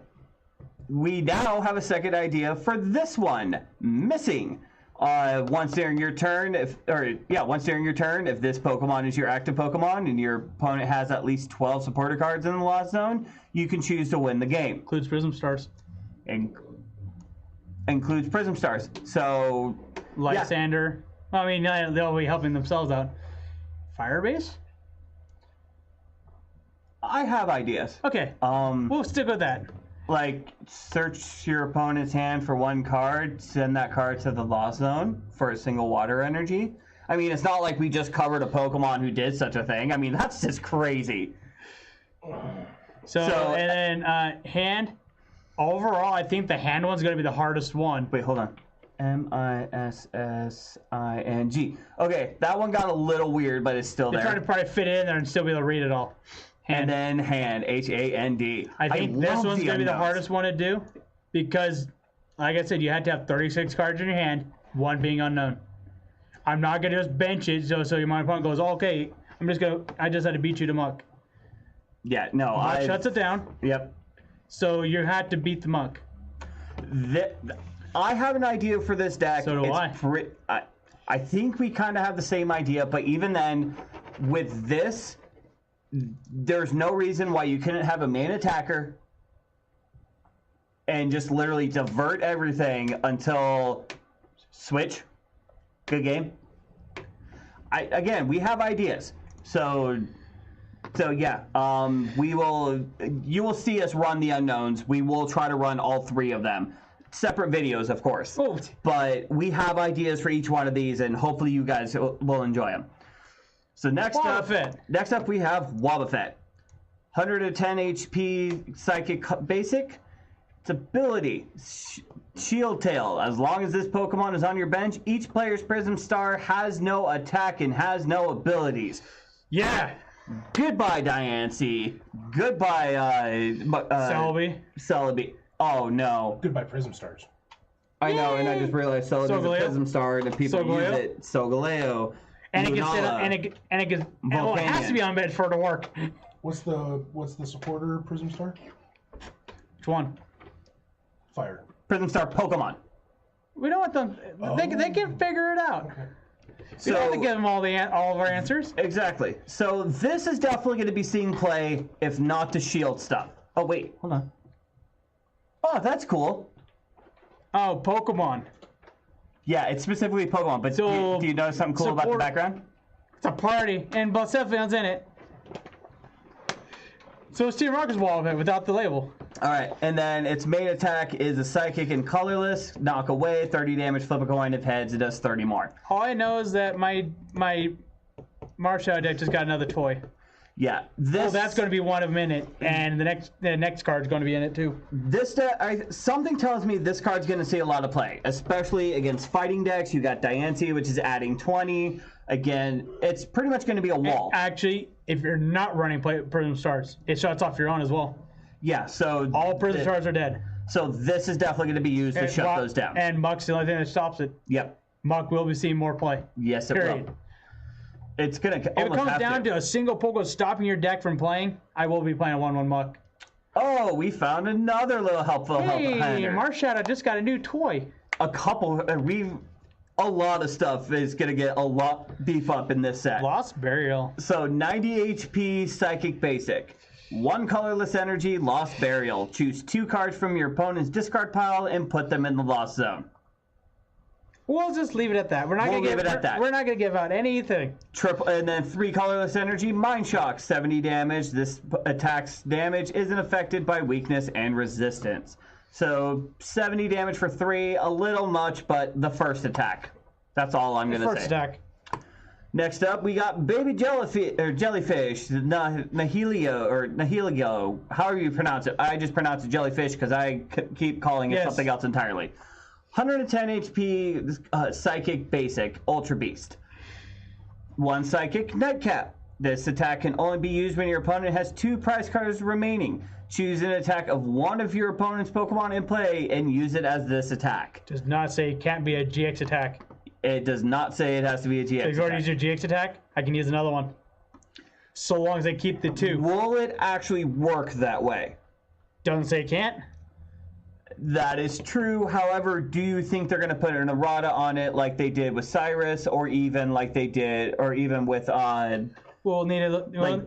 We now have a second idea for this one. Missing. Once during your turn, if this Pokemon is your active Pokemon and your opponent has at least 12 supporter cards in the Lost Zone, you can choose to win the game. Includes Prism Stars. Includes Prism Stars. So Lysander. Yeah. I mean, they'll be helping themselves out. Firebase? I have ideas. Okay. We'll stick with that. Like, search your opponent's hand for one card, send that card to the Lost Zone for a single water energy. I mean, it's not like we just covered a Pokemon who did such a thing. I mean, that's just crazy. So and then hand. Overall, I think the hand one's going to be the hardest one. Wait, hold on. M-I-S-S-I-N-G. Okay, that one got a little weird, but it's still there. They're trying to probably fit it in there and still be able to read it all. Hand. And then hand, H-A-N-D. I think this one's going to be the hardest one to do because, like I said, you had to have 36 cards in your hand, one being unknown. I'm not going to just bench it so my opponent goes, okay, I just had to beat you to Muck. Yeah, no. Muck shuts it down. Yep. So you had to beat the Muck. I have an idea for this deck. So do I think we kind of have the same idea, but even then, with this... There's no reason why you couldn't have a main attacker and just literally divert everything until switch. Good game. Again, we have ideas. So yeah, you will see us run the unknowns. We will try to run all 3 of them. Separate videos, of course. Oh. But we have ideas for each one of these, and hopefully you guys will enjoy them. So next up we have Wobbuffet. 110 HP Psychic Basic. Its ability, Shield Tail. As long as this Pokemon is on your bench, each player's Prism Star has no attack and has no abilities. Yeah. Goodbye, Diancie. Goodbye, Celebi. Celebi. Oh, no. Goodbye, Prism Stars. I know, and I just realized so there's a Solgaleo? Prism Star, and if people Solgaleo? use it, Solgaleo, And it gets Lunala, and it gets well, it has to be on bed for it to work. What's the supporter Prism Star? Which one? Fire. Prism Star Pokemon. We don't want them. They can figure it out. Okay. We don't have to So give them all of our answers. exactly. So this is definitely going to be seeing play, if not the shield stuff. Oh wait, hold on. Oh, that's cool. Oh, Pokemon. Yeah, it's specifically Pokemon. But So, do you notice something cool about the support- background? It's a party, and Blacephalon's in it. So it's Team Rocket's wall of it without the label. All right, and then its main attack is a Psychic and Colorless. Knock away, 30 damage, flip a coin. If heads, it does 30 more. All I know is that my Marshadow deck just got another toy. Yeah, this. Oh, that's going to be one of them in it, and the next card's going to be in it too. This deck, something tells me this card's going to see a lot of play, especially against fighting decks. You got Diancie, which is adding 20. Again, it's pretty much going to be a wall. Actually, if you're not running Prism Stars, it shuts off your own as well. Yeah, so All Prism Stars are dead. So this is definitely going to be used to shut those down. And Muck's the only thing that stops it. Yep. Muck will be seeing more play. Yes, it Period. will. It's going to If it comes down to a single Pogo stopping your deck from playing, I will be playing a 1/1 Muck. Oh, we found another little helpful help Hey, behinder. Marshadow just got a new toy. A lot of stuff is going to get a lot beef up in this set. Lost Burial. So 90 HP Psychic Basic. 1 colorless energy, Lost Burial. Choose 2 cards from your opponent's discard pile and put them in the Lost Zone. We'll just leave it at that. We're not We'll gonna leave it at that. We're not gonna give out anything. Triple, and then 3 colorless energy, Mind Shock, 70 damage. This attack's damage isn't affected by weakness and resistance. So 70 damage for 3, a little much, but the first attack. That's all I'm gonna First say. attack. Next up, we got Baby Jellyfish, Nihilio, however you pronounce it. I just pronounce it Jellyfish because I keep calling it Yes. something else entirely. 110 HP, Psychic Basic, Ultra Beast. 1 Psychic Nightcap. This attack can only be used when your opponent has 2 prize cards remaining. Choose an attack of one of your opponent's Pokemon in play and use it as this attack. Does not say it can't be a GX attack. It does not say it has to be a GX If you already attack. used your GX attack, I can use another one. So long as I keep the 2. Will it actually work that way? Doesn't say it can't. That is true. However, do you think they're going to put an errata on it like they did with Cyrus, or even like they did, or even with Well,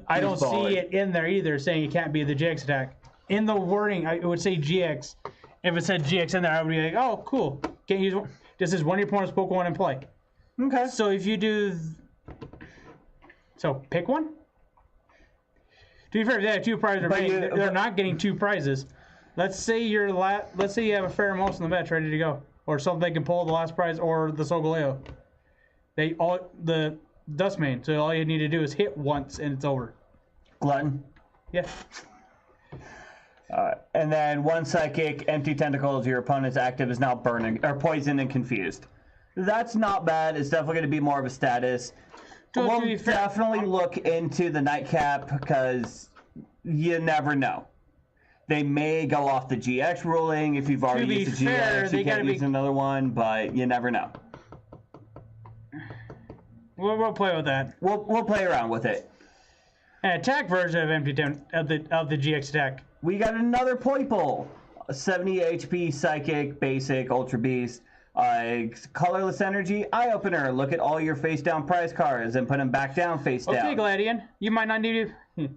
I don't see it in there either saying it can't be the GX attack. In the wording, it would say GX. If it said GX in there, I would be like, oh, cool. Can't use one. This is one of your opponent's Pokemon in play. Okay. So if you do... So pick one? To be fair, if they have 2 prizes remaining, they're not getting 2 prizes. Let's say you have a Pheromosa in the bench ready to go. Or something they can pull the last prize, or the Solgaleo. The Dustmane. So all you need to do is hit once and it's over. Glutton. Yeah. And then 1 Psychic, Empty Tentacles. Your opponent's active is now burning or poisoned and confused. That's not bad. It's definitely going to be more of a status. We'll definitely look into the Nightcap because you never know. They may go off the GX ruling. If you've already used a GX, you can't use another one, but you never know. We'll play with that. We'll play around with it. An attack version of of the GX attack. We got another Poipole. 70 HP, Psychic, Basic, Ultra Beast. Colorless Energy, Eye Opener. Look at all your face down prize cards and put them back down face down. Okay, Gladian. You might not need to...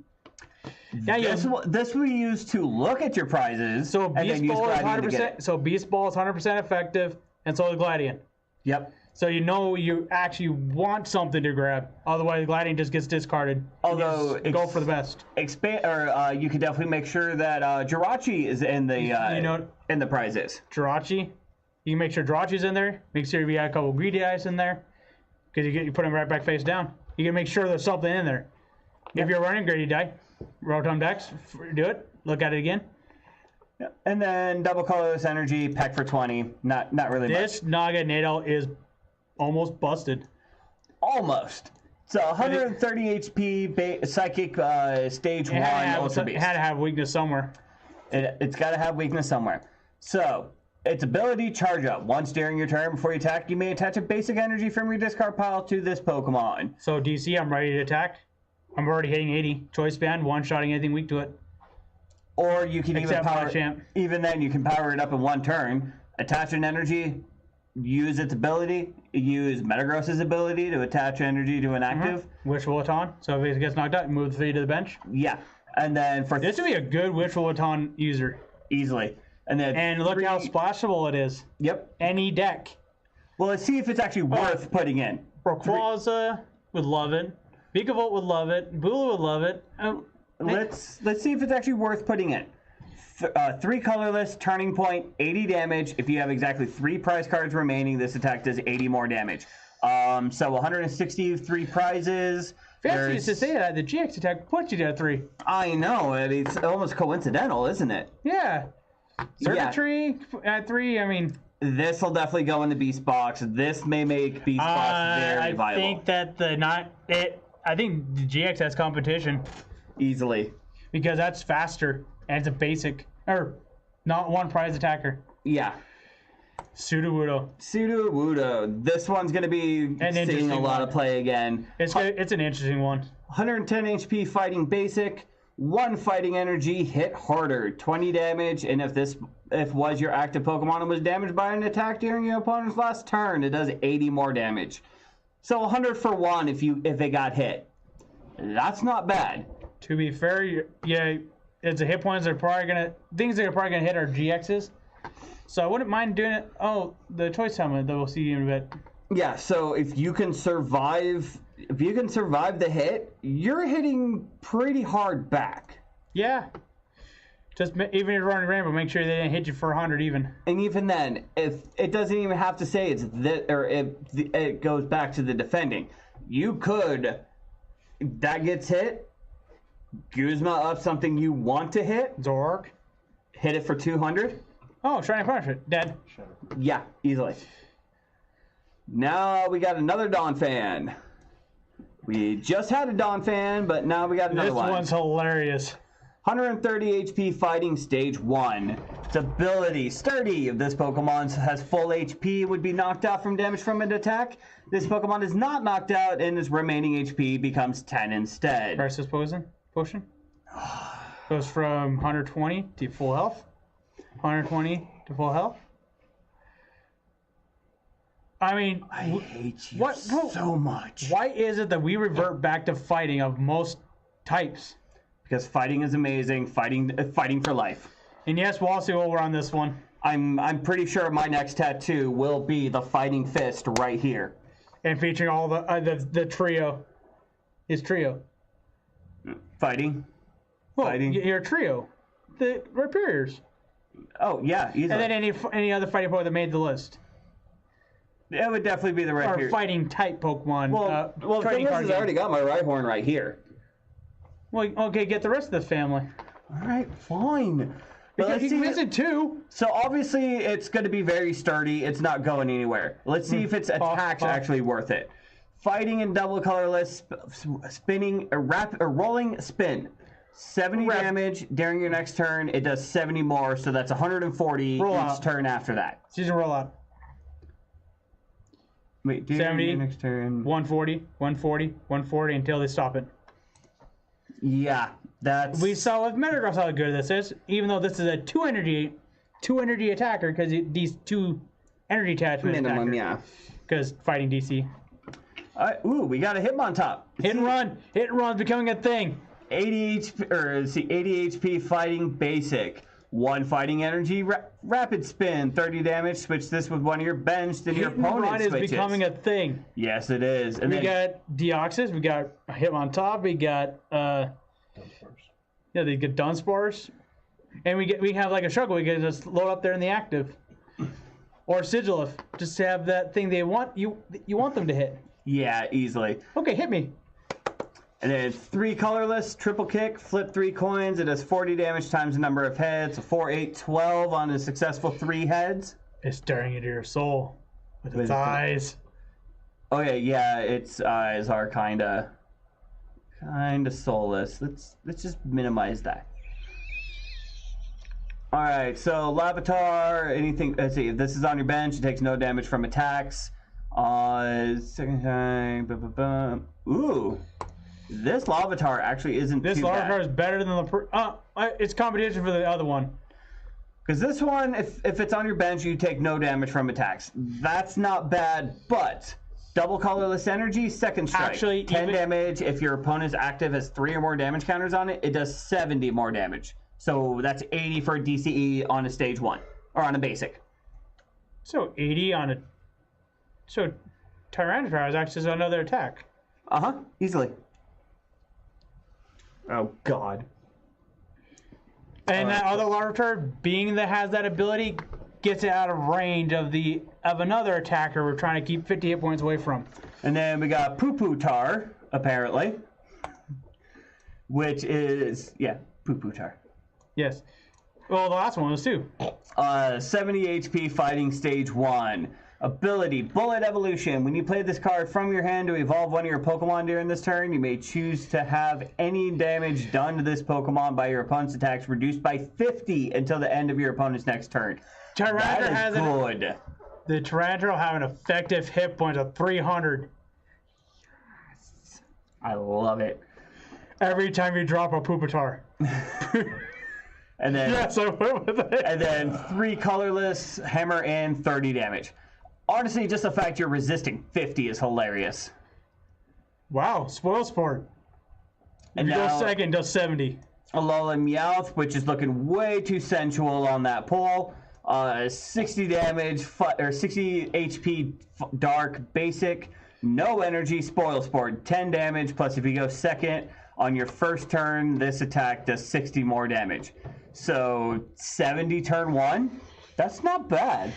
This we use to look at your prizes. So and then Beast use Ball is Gladian to get 100%. it. So Beast Ball is 100% effective, and so is Gladian. Yep. So you know you actually want something to grab. Otherwise, Gladian just gets discarded. Although go for the best. You could definitely make sure that Jirachi is in the in the prizes. Jirachi. You can make sure Jirachi's in there. Make sure you got a couple Greedy Eyes in there, because you put them right back face down. You can make sure there's something in there. If you're running Greedy Die, Rotom Dex, do it. Look at it again. Yep. And then double colorless energy, peck for 20. Not really much. This Naganadel is almost busted. Almost. So 130 HP, Psychic Stage 1 Ultra Beast. It had to have weakness somewhere. It's got to have weakness somewhere. So its ability, charge up. Once during your turn before you attack, you may attach a basic energy from your discard pile to this Pokemon. So DC, I'm ready to attack. I'm already hitting 80. Choice band, one-shotting anything weak to it. Or you can Except even power Machamp. even then you can power it up in one turn, attach an energy, use its ability, use Metagross's ability to attach energy to an active. Wish Baton. So if it gets knocked out, move the 3 to the bench. Yeah. And then for This would be a good Wish Baton user. easily. And then And look how splashable it is. Yep. Any deck. Well, let's see if it's actually worth putting in. Rayquaza would love it. Vikavolt would love it. Bula would love it. Let's see if it's actually worth putting in. 3 colorless, turning point, 80 damage. If you have exactly 3 prize cards remaining, this attack does 80 more damage. So 163 prizes. Fancy used to say that the GX attack puts you to 3. I know, it's almost coincidental, isn't it? Yeah. Circuitry at 3, I mean... This will definitely go in the Beast Box. This may make Beast Box very viable. I think that I think the GX has competition Easily. because that's faster and it's a basic or not one prize attacker. Yeah. Sudowoodo. Sudowoodo. This one's going to be seeing a lot of play again. It's an interesting one. 110 HP fighting basic, 1 fighting energy, hit harder, 20 damage, and if was your active Pokemon and was damaged by an attack during your opponent's last turn, it does 80 more damage. So 100 for 1 if it got hit. That's not bad. To be fair, yeah, it's a hit points that are probably gonna hit our GXs. So I wouldn't mind doing it. Oh, the choice helmet that we'll see in a bit. Yeah, so if you can survive the hit, you're hitting pretty hard back. Yeah. Just even if you're running rainbow, make sure they didn't hit you for 100 even. And even then, if it doesn't even have to say it's that, or if it goes back to the defending, you could. That gets hit. Guzma up something you want to hit. Zork. Hit it for 200. Oh, Shining Punishment. Dead. Yeah, easily. Now we got another Dawn fan. We just had a Dawn fan, but now we got another one. This one's hilarious. 130 HP fighting stage 1. Its ability, Sturdy, if this Pokemon has full HP, would be knocked out from damage from an attack. This Pokemon is not knocked out and its remaining HP becomes 10 instead. Versus potion. Goes from 120 to full health. 120 to full health. I mean, I hate you so much. Why is it that we revert back to fighting of most types? Because fighting is amazing. Fighting for life. And yes, we'll all see over on this one. I'm pretty sure my next tattoo will be the fighting fist right here. And featuring all the trio. His trio. Fighting. Well, Fighting. Your trio. The Rhyperiors. Oh yeah, easily. And then any other fighting Pokemon that made the list. It would definitely be the right Or here. fighting type Pokemon. Well, the thing is, I already got my Rhyhorn right here. Well, okay, get the rest of this family. All right, fine. But Because he missed it too. So obviously, it's going to be very sturdy. It's not going anywhere. Let's see if its attack's actually worth it. Fighting in double colorless, spinning, a rolling spin. 70 damage during your next turn. It does 70 more, so that's 140 each turn after that. Season rollout. Wait, during 70, your next turn. 140, 140, 140 until they stop it. Yeah, that's. We saw with Metagross how good this is, even though this is a two energy attacker because these 2 energy attachment minimum, attacker. yeah. Because fighting DC. Ooh, we got a Hitmontop. Hit and run. Hit and run's becoming a thing. 80 HP fighting basic. 1 fighting energy, rapid spin, 30 damage. Switch this with one of your benched and your Hit and opponent run is switches. becoming a thing. Yes, it is. And We got Deoxys, we got Hitmontop, we got they get Dunsparce, and we have like a struggle. We can just load up there in the active, or Sigilif, just to have that thing they want you want them to hit. Yeah, easily. Okay, hit me. And then it's 3 colorless, triple kick, flip 3 coins. It does 40 damage times the number of heads. So 4, 8, 12 on a successful 3 heads. It's staring into your soul with its eyes. Okay, yeah, its eyes are kinda soulless. Let's just minimize that. Alright, so Larvitar, anything, let's see, if this is on your bench, it takes no damage from attacks. Second time, Ooh, this Larvitar actually isn't This too bad. Larvitar is better than the, it's competition for the other one. Because this one, if it's on your bench, you take no damage from attacks. That's not bad, but double colorless energy, second strike. Actually, 10 damage. If your opponent's active has 3 or more damage counters on it, it does 70 more damage. So that's 80 for a DCE on a stage 1, or on a basic. So 80 on a... So Tyranitar is actually another attack. Uh-huh, easily. Oh, God. And that other Larvitar, being that has that ability, gets it out of range of another attacker we're trying to keep 50 hit points away from. And then we got Poo-Poo-Tar, apparently. Which is, yeah, Poo-Poo-Tar. Yes. Well, the last one was too. 70 HP fighting stage 1. Ability, Bullet Evolution. When you play this card from your hand to evolve one of your Pokemon during this turn, you may choose to have any damage done to this Pokemon by your opponent's attacks reduced by 50 until the end of your opponent's next turn. Tyranitar has good. The Tyranitar will have an effective hit point of 300 I love it. every time you drop a Pupitar. And then, Yes, I went with it. and then 3 colorless, hammer in, 30 damage. Honestly, just the fact you're resisting 50 is hilarious. Wow, Spoil Sport. And You go now, second, does 70. Alola Meowth, which is looking way too sensual on that pull. 60 damage, or 60 HP dark basic, no energy, Spoil Sport, 10 damage, plus if you go second on your first turn, this attack does 60 more damage. So 70 turn 1, that's not bad.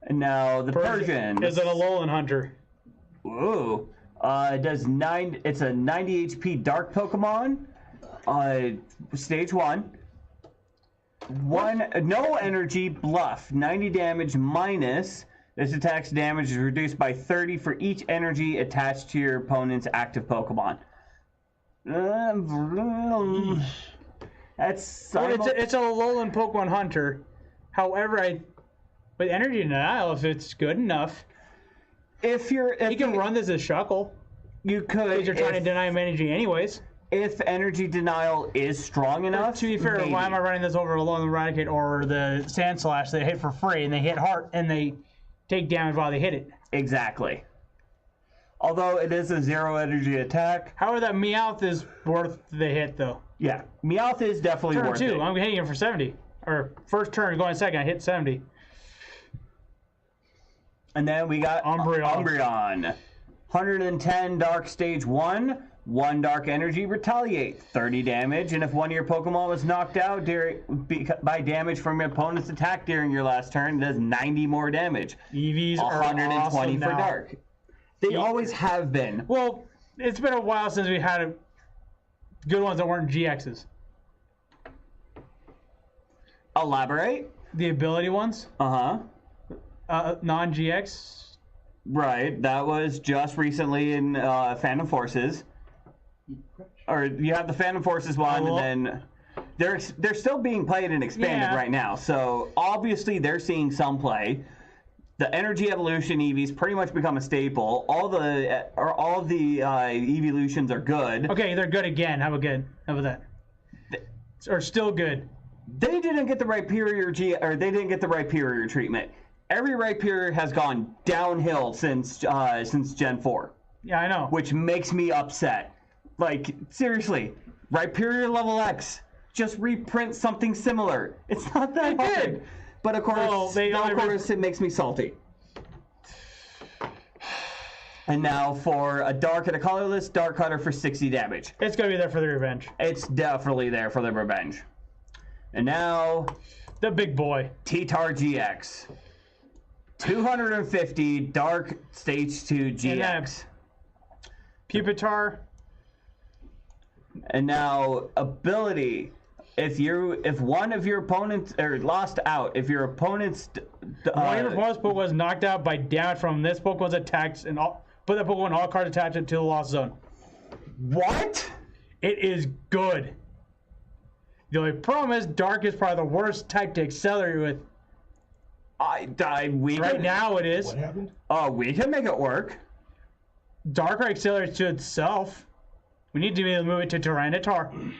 And now the Persian. Is it a Alolan Hunter? Ooh. It does 9. It's a 90 HP dark Pokemon. Stage 1. No energy, bluff. 90 damage minus. This attack's damage is reduced by 30 for each energy attached to your opponent's active Pokemon. That's It's a Alolan Pokemon Hunter. However, with Energy Denial, if it's good enough, you can run this as Shuckle. You could. Because you're trying to deny him energy anyways. If Energy Denial is strong enough. To be fair, maybe. why am I running this over Alolan Eradicate or the Sand Slash? They hit for free and they hit hard and they take damage while they hit it. Exactly. Although it is a 0 energy attack. However, that Meowth is worth the hit though. Yeah, Meowth is definitely Turn worth 2, it. I'm hitting him for 70. Or first turn, going second, I hit 70. And then we got Umbreon. 110 Dark Stage 1, 1 Dark Energy, Retaliate, 30 damage, and if one of your Pokemon was knocked out by damage from your opponent's attack during your last turn, it does 90 more damage. EVs are 120 awesome for now. Dark. They always have been. Well, it's been a while since we had good ones that weren't GXs. Elaborate? The ability ones, non-GX. Right, that was just recently in Phantom Forces. Or you have the Phantom Forces one, and then they're still being played and expanded right now. So obviously they're seeing some play. The Energy Evolution EVs pretty much become a staple. All of the evolutions are good. Okay, they're good again. How about that? Or still good. They didn't get the Rhyperior they didn't get the Rhyperior treatment. Every Rhyperior has gone downhill since Gen 4. Yeah, I know. Which makes me upset. Like, seriously, Rhyperior level X, just reprint something similar. It's not that hard. But of course, it makes me salty. And now for a dark and a colorless, Dark Cutter for 60 damage. It's going to be there for the revenge. It's definitely there for the revenge. And now... the big boy. T-Tar GX. 250 Dark Stage 2 GX. Pupitar. And now, ability. If one of your opponents lost out, if your opponent's one of your opponent's Pokemon was knocked out by damage from this Pokemon's attacks, and put that Pokemon all cards attached to the lost zone. What? It is good. The only problem is Dark is probably the worst type to accelerate with. Right now it is. What happened? Oh, we can make it work. Dark accelerates to itself. We need to be able to move it to Tyranitar.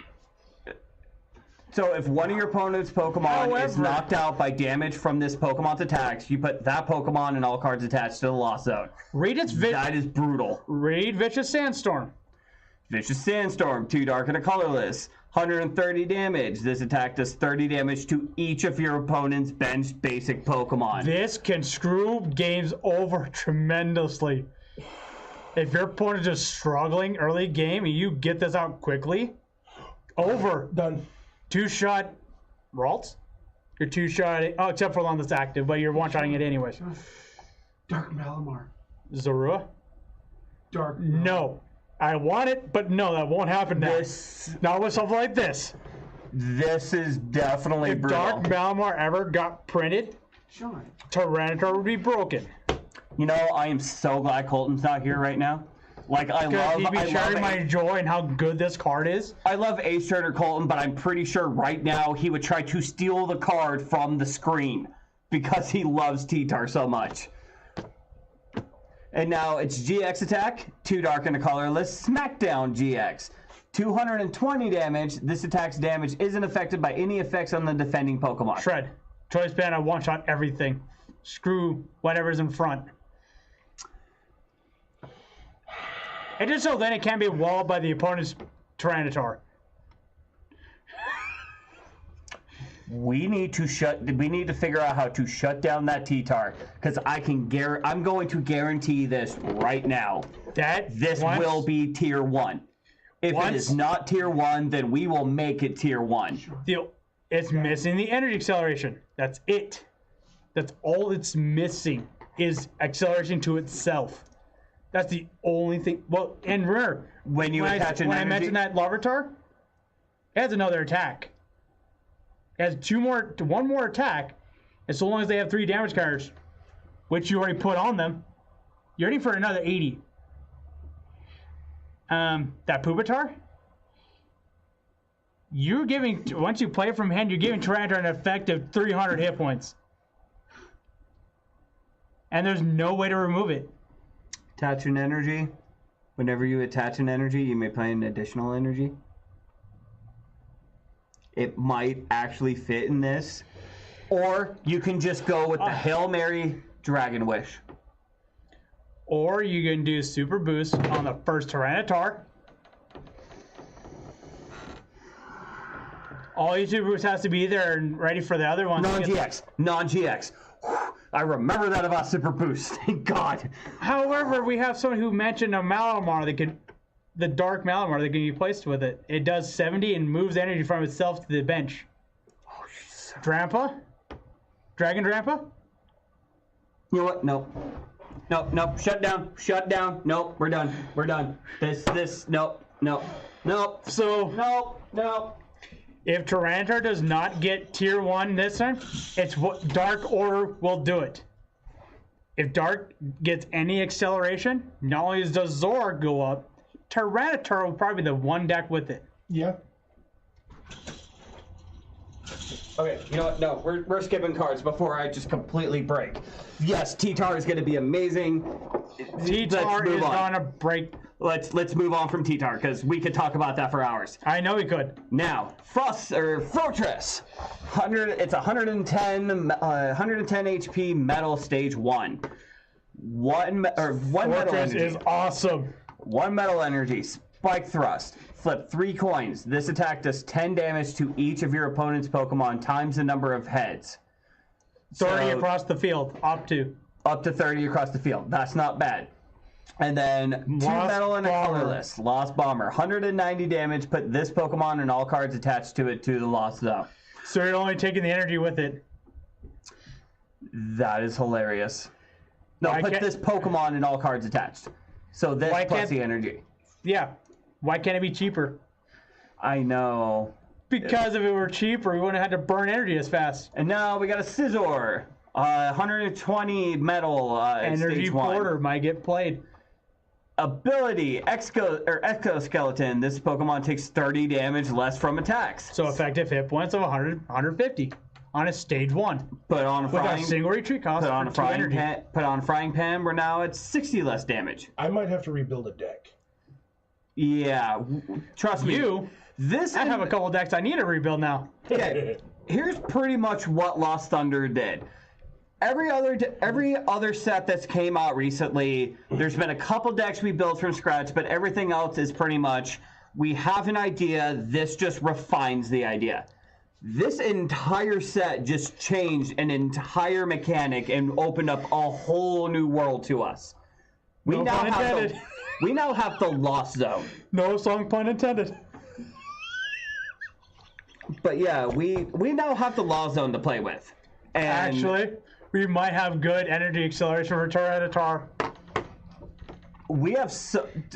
So if one of your opponent's Pokemon is knocked out by damage from this Pokemon's attacks, you put that Pokemon and all cards attached to the Lost Zone. That is brutal. Read Vicious Sandstorm. Vicious Sandstorm, 2 Dark and a Colorless. 130 damage. This attack does 30 damage to each of your opponent's benched basic Pokemon. This can screw games over tremendously. If your opponent is struggling early game and you get this out quickly, over. Done. 2-shot Ralts? You're 2-shot, except for the one that's active, but you're one-shotting it anyways. Dark Malamar. Zorua? Dark. No. I want it, but no, that won't happen now. Not with something like this. This is definitely If brutal. Dark Malamar ever got printed, Sean. Tyranitar would be broken. You know, I am so glad Colton's not here right now. Like, He'd be sharing my joy and how good this card is. I love Ace Trader Colton, but I'm pretty sure right now he would try to steal the card from the screen because he loves T-Tar so much. And now it's GX attack, 2 Dark and a Colorless, Smackdown GX. 220 damage. This attack's damage isn't affected by any effects on the defending Pokemon. Shred. Choice Band, I one-shot everything. Screw whatever's in front. And just so then it can't be walled by the opponent's Tyranitar. We need to figure out how to shut down that T-Tar, because I'm going to guarantee this right now. This will be tier 1. If it is not tier 1, then we will make it tier 1. It's missing the energy acceleration. That's it. That's all it's missing is acceleration to itself. That's the only thing. Well, and rare. When I mentioned that Larvitar, it has another attack. It has one more attack, and so long as they have 3 damage cards, which you already put on them, you're ready for another 80. That Pupitar, once you play it from hand, you're giving Tyranitar an effective 300 hit points. And there's no way to remove it. Attach an energy. Whenever you attach an energy, you may play an additional energy. It might actually fit in this. Or you can just go with the Hail Mary Dragon Wish. Or you can do Super Boost on the first Tyranitar. All your Super Boost has to be there and ready for the other one. Non-GX. Non-GX. I remember that about Super Boost. Thank God. However, we have someone who mentioned a Malamar the Dark Malamar that can be placed with it. It does 70 and moves energy from itself to the bench. Oh, Drampa? Dragon Drampa? You know what? Nope. Nope. Shut down. Nope. We're done. Nope. So, Nope. if Tyranitar does not get tier 1 this time, it's what Dark Order will do it. If Dark gets any acceleration, not only does Zora go up, Tyranitar will probably be the one deck with it. Yeah. Okay, you know what? No, we're skipping cards before I just completely break. Yes, T-Tar is going to be amazing. T-Tar is going to break. Let's move on from T-Tar because we could talk about that for hours. I know we could. Now, Fortress. It's 110 HP Metal Stage 1. One metal energy. Is awesome. 1 metal energy. Spike Thrust. Flip 3 coins. This attack does 10 damage to each of your opponent's Pokemon times the number of heads. 30 across the field. Up to 30 across the field. That's not bad. And then 2 metal and a colorless. Lost Bomber. 190 damage. Put this Pokemon and all cards attached to it to the Lost Zone. So you're only taking the energy with it. That is hilarious. No, put this Pokemon and all cards attached. So this plus the energy. Yeah. Why can't it be cheaper? I know. Because if it were cheaper, we wouldn't have had to burn energy as fast. And now we got a Scizor. 120 metal Energy stage 1. Porter might get played. ability, Exoskeleton. This Pokemon takes 30 damage less from attacks. So effective hit points of 150 on a stage 1. Put on a With a frying, single retreat cost put on a for 2 frying energy. pan. Put on a frying pan. We're now at 60 less damage. I might have to rebuild a deck. Yeah, trust me. This I have a couple decks I need to rebuild now. Okay, here's pretty much what Lost Thunder did. Every other set that's came out recently, there's been a couple decks we built from scratch, but everything else is pretty much, we have an idea, this just refines the idea. This entire set just changed an entire mechanic and opened up a whole new world to us. We No pun intended. We now have the Lost Zone. No song pun intended. But yeah, we now have the Lost Zone to play with. And Actually, we might have good energy acceleration for Tyranitar. we have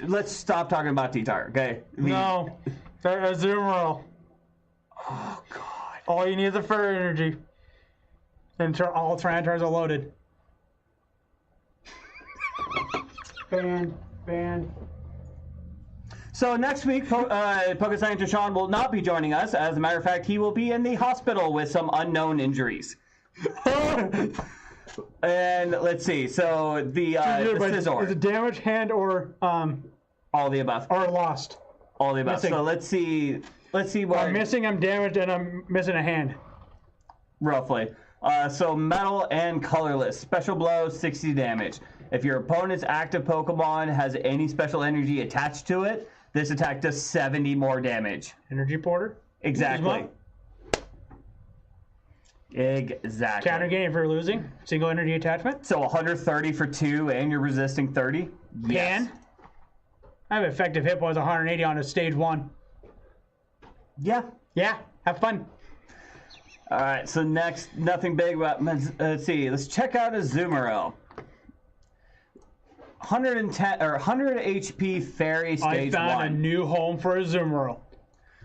let's stop talking about T-Tar, okay? No. Azumarill. Oh god. All you need is a fur energy. And all Tyranitars are loaded. Banned. So next week, Pokescientist Sean will not be joining us. As a matter of fact, he will be in the hospital with some unknown injuries. And let's see. So the Scizor. Is it damaged hand or All the above. or lost? All the above. missing. So let's see. Let's see what I'm missing, I'm damaged, and I'm missing a hand. roughly. So metal and colorless. Special blow, 60 damage. If your opponent's active Pokemon has any special energy attached to it, this attack does 70 more damage. Energy Porter. Exactly. Exactly. Counter gain for losing. Single energy attachment. So 130 for 2 and you're resisting 30? Yes. Pan. I have effective hit points 180 on a stage 1. Yeah. Yeah, have fun. All right, so next, nothing big about, let's see, let's check out Azumarill. 110 or 100 HP Fairy I stage found 1. a new home for Azumarill.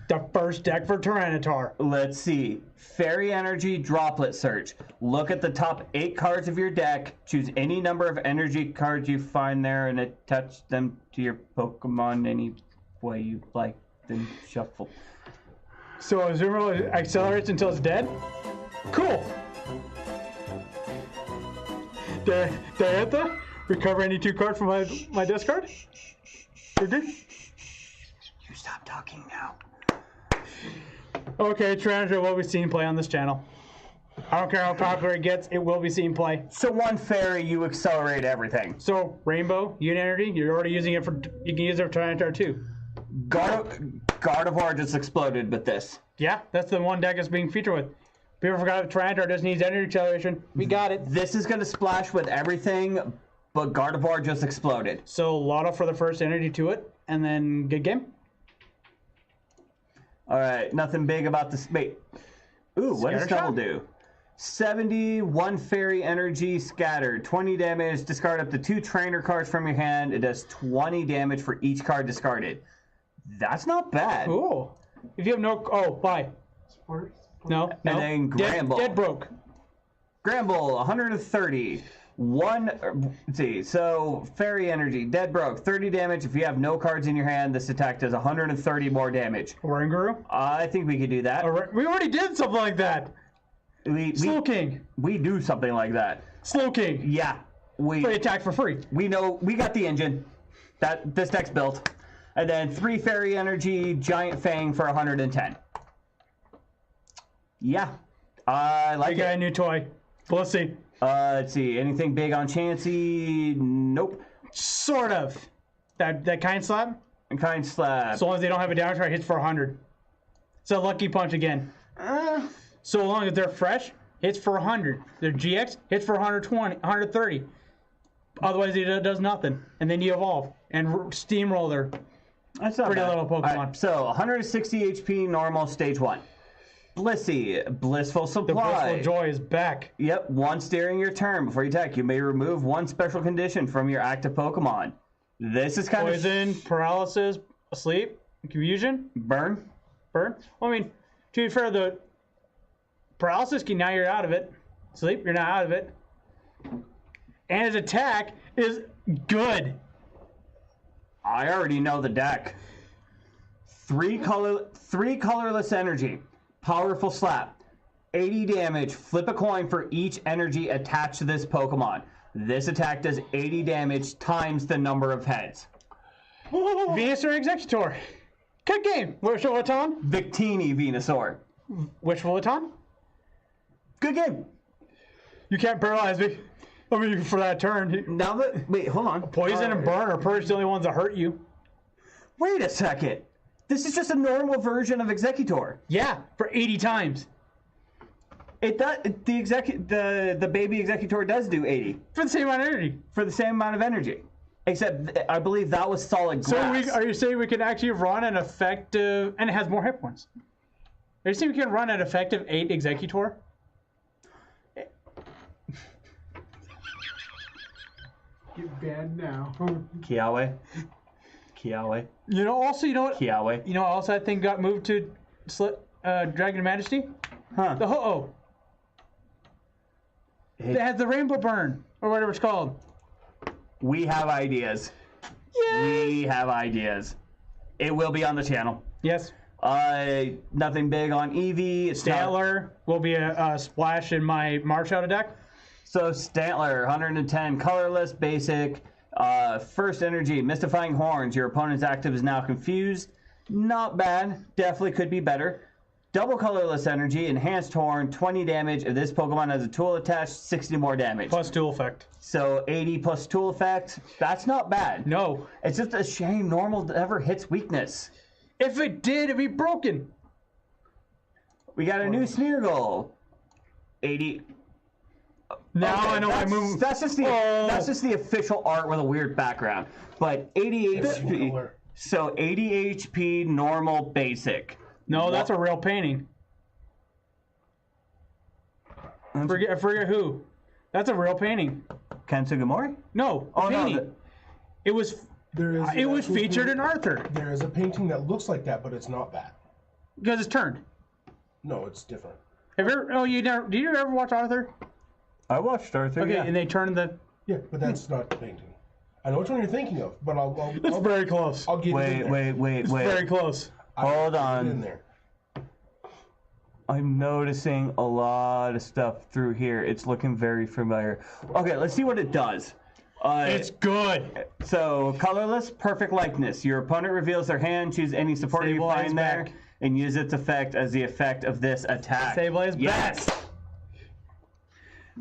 The first deck for Tyranitar. Let's see. Fairy Energy Droplet Search. Look at the top 8 cards of your deck. Choose any number of energy cards you find there and attach them to your Pokemon any way you like. Then shuffle. So Azumarill accelerates until it's dead? Cool. Did I hit that? Recover any 2 cards from my discard? Did you? You stop talking now. Okay, Tyranitar will be seen play on this channel. I don't care how popular it gets, it will be seen play. So one fairy, you accelerate everything. So, Rainbow, Unit Energy, you're already using it for, you can use it for Tyranitar too. Gardevoir just exploded with this. Yeah, that's the one deck that's being featured with. People forgot that Tyranitar just needs energy acceleration. We got it. This is going to splash with everything, but Gardevoir just exploded. So, Lotto for the first energy to it, and then good game. All right, nothing big about this. Wait. Ooh, what does Scatter double shot? do? 71 fairy energy scattered. 20 damage. Discard up to 2 trainer cards from your hand. It does 20 damage for each card discarded. That's not bad. Cool. If you have no, oh, bye. Support. No, no. And then Gramble. Dead broke. Gramble, 130. Let's see. So, Fairy Energy, Dead Broke, 30 damage. If you have no cards in your hand, this attack does 130 more damage. Oranguru. I think we could do that. We already did something like that. Slow King. We do something like that. Slow King. Yeah. Free attack for free. We know, we got the engine. This deck's built. And then 3 Fairy Energy, Giant Fang for 110. Yeah. I like I got a it. new toy. Blissey. Let's see. Anything big on Chansey? Nope. Sort of. That kind slap. And Kind Slab. So long as they don't have a damage try, hits for 100. It's a lucky punch again. So long as they're fresh, hits for 100. Their GX hits for 120, 130. Otherwise, it does nothing. And then you evolve and Steamroller. That's not Pretty bad. little Pokemon. All right, so 160 HP normal stage 1. Blissey, Blissful The Supply. Blissful Joy is back. Yep, once during your turn before you attack, you may remove 1 special condition from your active Pokemon. This is kind Poison, of paralysis, asleep, confusion, burn. burn. Well, I mean, to be fair, the paralysis, now you're out of it. Sleep, you're not out of it. And his attack is good. I already know the deck. Three colorless energy. Powerful slap. 80 damage. Flip a coin for each energy attached to this Pokemon. This attack does 80 damage times the number of heads. Venusaur Executor. Good game. Which Volaton? Victini Venusaur. Which Volaton? Good game. You can't paralyze me. I mean, for that turn. Now that wait, hold on. Poison and burn are pretty much the only ones that hurt you. Wait a second. This is just a normal version of Executor. Yeah, for 80 times. It does. The baby Executor does do 80 For the same amount of energy. for the same amount of energy. Except I believe that was solid grass. So are you saying we can actually run an effective, and it has more hit points? Are you saying we can run an effective 8 Executor? Get bad now. Kiawe. You know, also, you know what? Kiawe. You know, also I think got moved to Dragon Majesty. Huh. The Ho-Oh. They had the Rainbow Burn or whatever it's called. We have ideas. Yay! We have ideas. It will be on the channel. Yes. Nothing big on Eevee. It's not- Stantler will be a splash in my Marshadow deck. So Stantler, 110, colorless, basic. First energy, Mystifying Horns. Your opponent's active is now confused. Not bad. Definitely could be better. Double colorless energy, Enhanced Horn, 20 damage. If this Pokemon has a tool attached, 60 more damage. Plus dual effect. So 80 plus tool effect. That's not bad. No. It's just a shame normal never hits weakness. If it did, it'd be broken. We got a new Smeargle. 80. Now Okay, I know I that's, move. that's just the official art with a weird background. But 80 HP. Color. So 80 HP, normal, basic. No, that's a real painting. I forget who. That's a real painting. Ken Sugimori? No, Oh, no. painting. It was There is featured in Arthur There is a painting that looks like that, but it's not that. because it's turned. No, it's different. Have you ever? Oh, you never? Did you ever watch Arthur? I watched Arthur. Okay, yeah. and they turned the. Yeah, but that's not the painting. I know which one you're thinking of, but It's very close. I'll get it in there. Wait. Very close. Hold I'll get it in on. there. I'm noticing a lot of stuff through here. It's looking very familiar. Okay, let's see what it does. It's good. So, colorless, perfect likeness. Your opponent reveals their hand, choose any supporter you Sableye find there, back. and use its effect as the effect of this attack. Sableye is yes! back.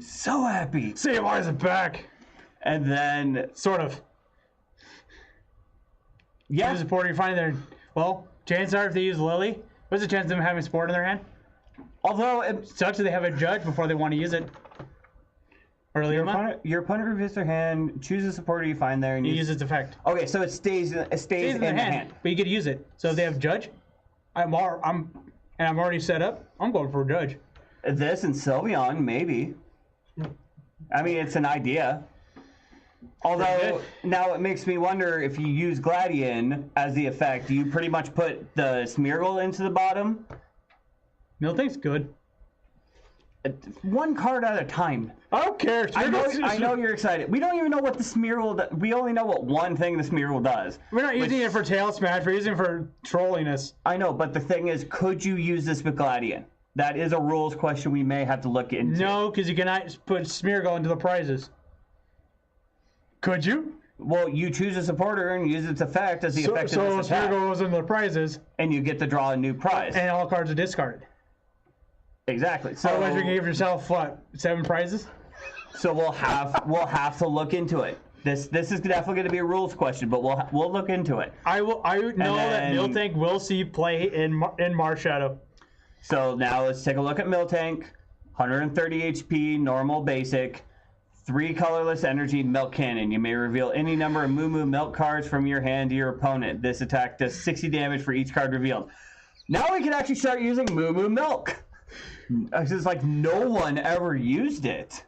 So happy. Sableye's back. And then, Sort of. yeah, The supporter you find there. Well, chances are if they use Lily, what's the chance of them having support in their hand? although it, Such that they have a judge before they want to use it. Earlier, your opponent reveals their hand, choose a supporter you find there, and you use use its effect. Okay, so it stays in Their the hand. but you get to use it. So if they have judge, I'm already set up. I'm going for a judge. This and Sylveon, maybe. I mean, it's an idea. Although, now it makes me wonder if you use Gladion as the effect, do you pretty much put the Smeargle into the bottom? Miltank's good. One card at a time. I don't care. I know you're excited. We don't even know what the Smeargle does. We only know what one thing the Smeargle does. We're not using it for tail smash. We're using it for trolliness. I know, but the thing is, could you use this with Gladion? That is a rules question we may have to look into. No, because you cannot put Smeargle into the prizes. Could you? Well, you choose a supporter and use its effect as the effect So of this attack. Smeargle goes into the prizes, And you get to draw a new prize. and all cards are discarded. Exactly. So, Otherwise, you can give yourself what 7 prizes? so we'll have to look into it. This is definitely going to be a rules question, but we'll look into it. I know that then- Miltank will see play in Marshadow. So now let's take a look at Miltank. 130 HP, normal, basic. 3 colorless energy, Milk Cannon. You may reveal any number of Moo Moo Milk cards from your hand to your opponent. This attack does 60 damage for each card revealed. Now we can actually start using Moo Moo Milk. It's like no one ever used it.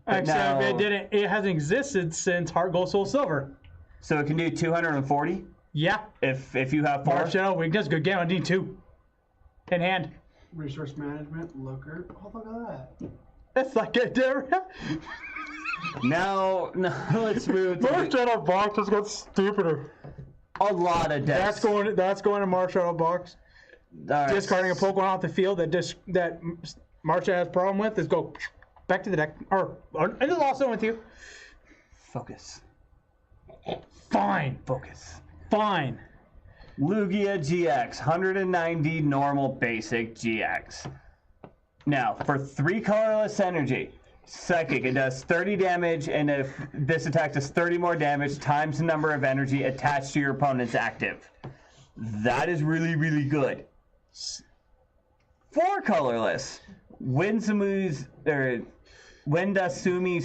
But now- It hasn't existed since Heart Gold Soul Silver. So it can do 240 Yeah. if you have 4. Marshadow weakness, good game. I need 2. In hand. Resource management, looker. Oh, look at that. That's like it there. Now let's move to Marsh Shadow Box just got stupider. a lot of decks. That's going to Marsh Shadow Box. All right. Discarding a Pokemon off the field that Marcia has a problem with is go back to the deck or into the Lost Zone with you. Focus. Fine. Focus. Fine. Lugia GX, 190 normal basic GX. Now, for 3 colorless energy, Psychic, it does 30 damage, and if this attack does 30 more damage times the number of energy attached to your opponent's active. That is really, really good. 4 colorless, Windasumi's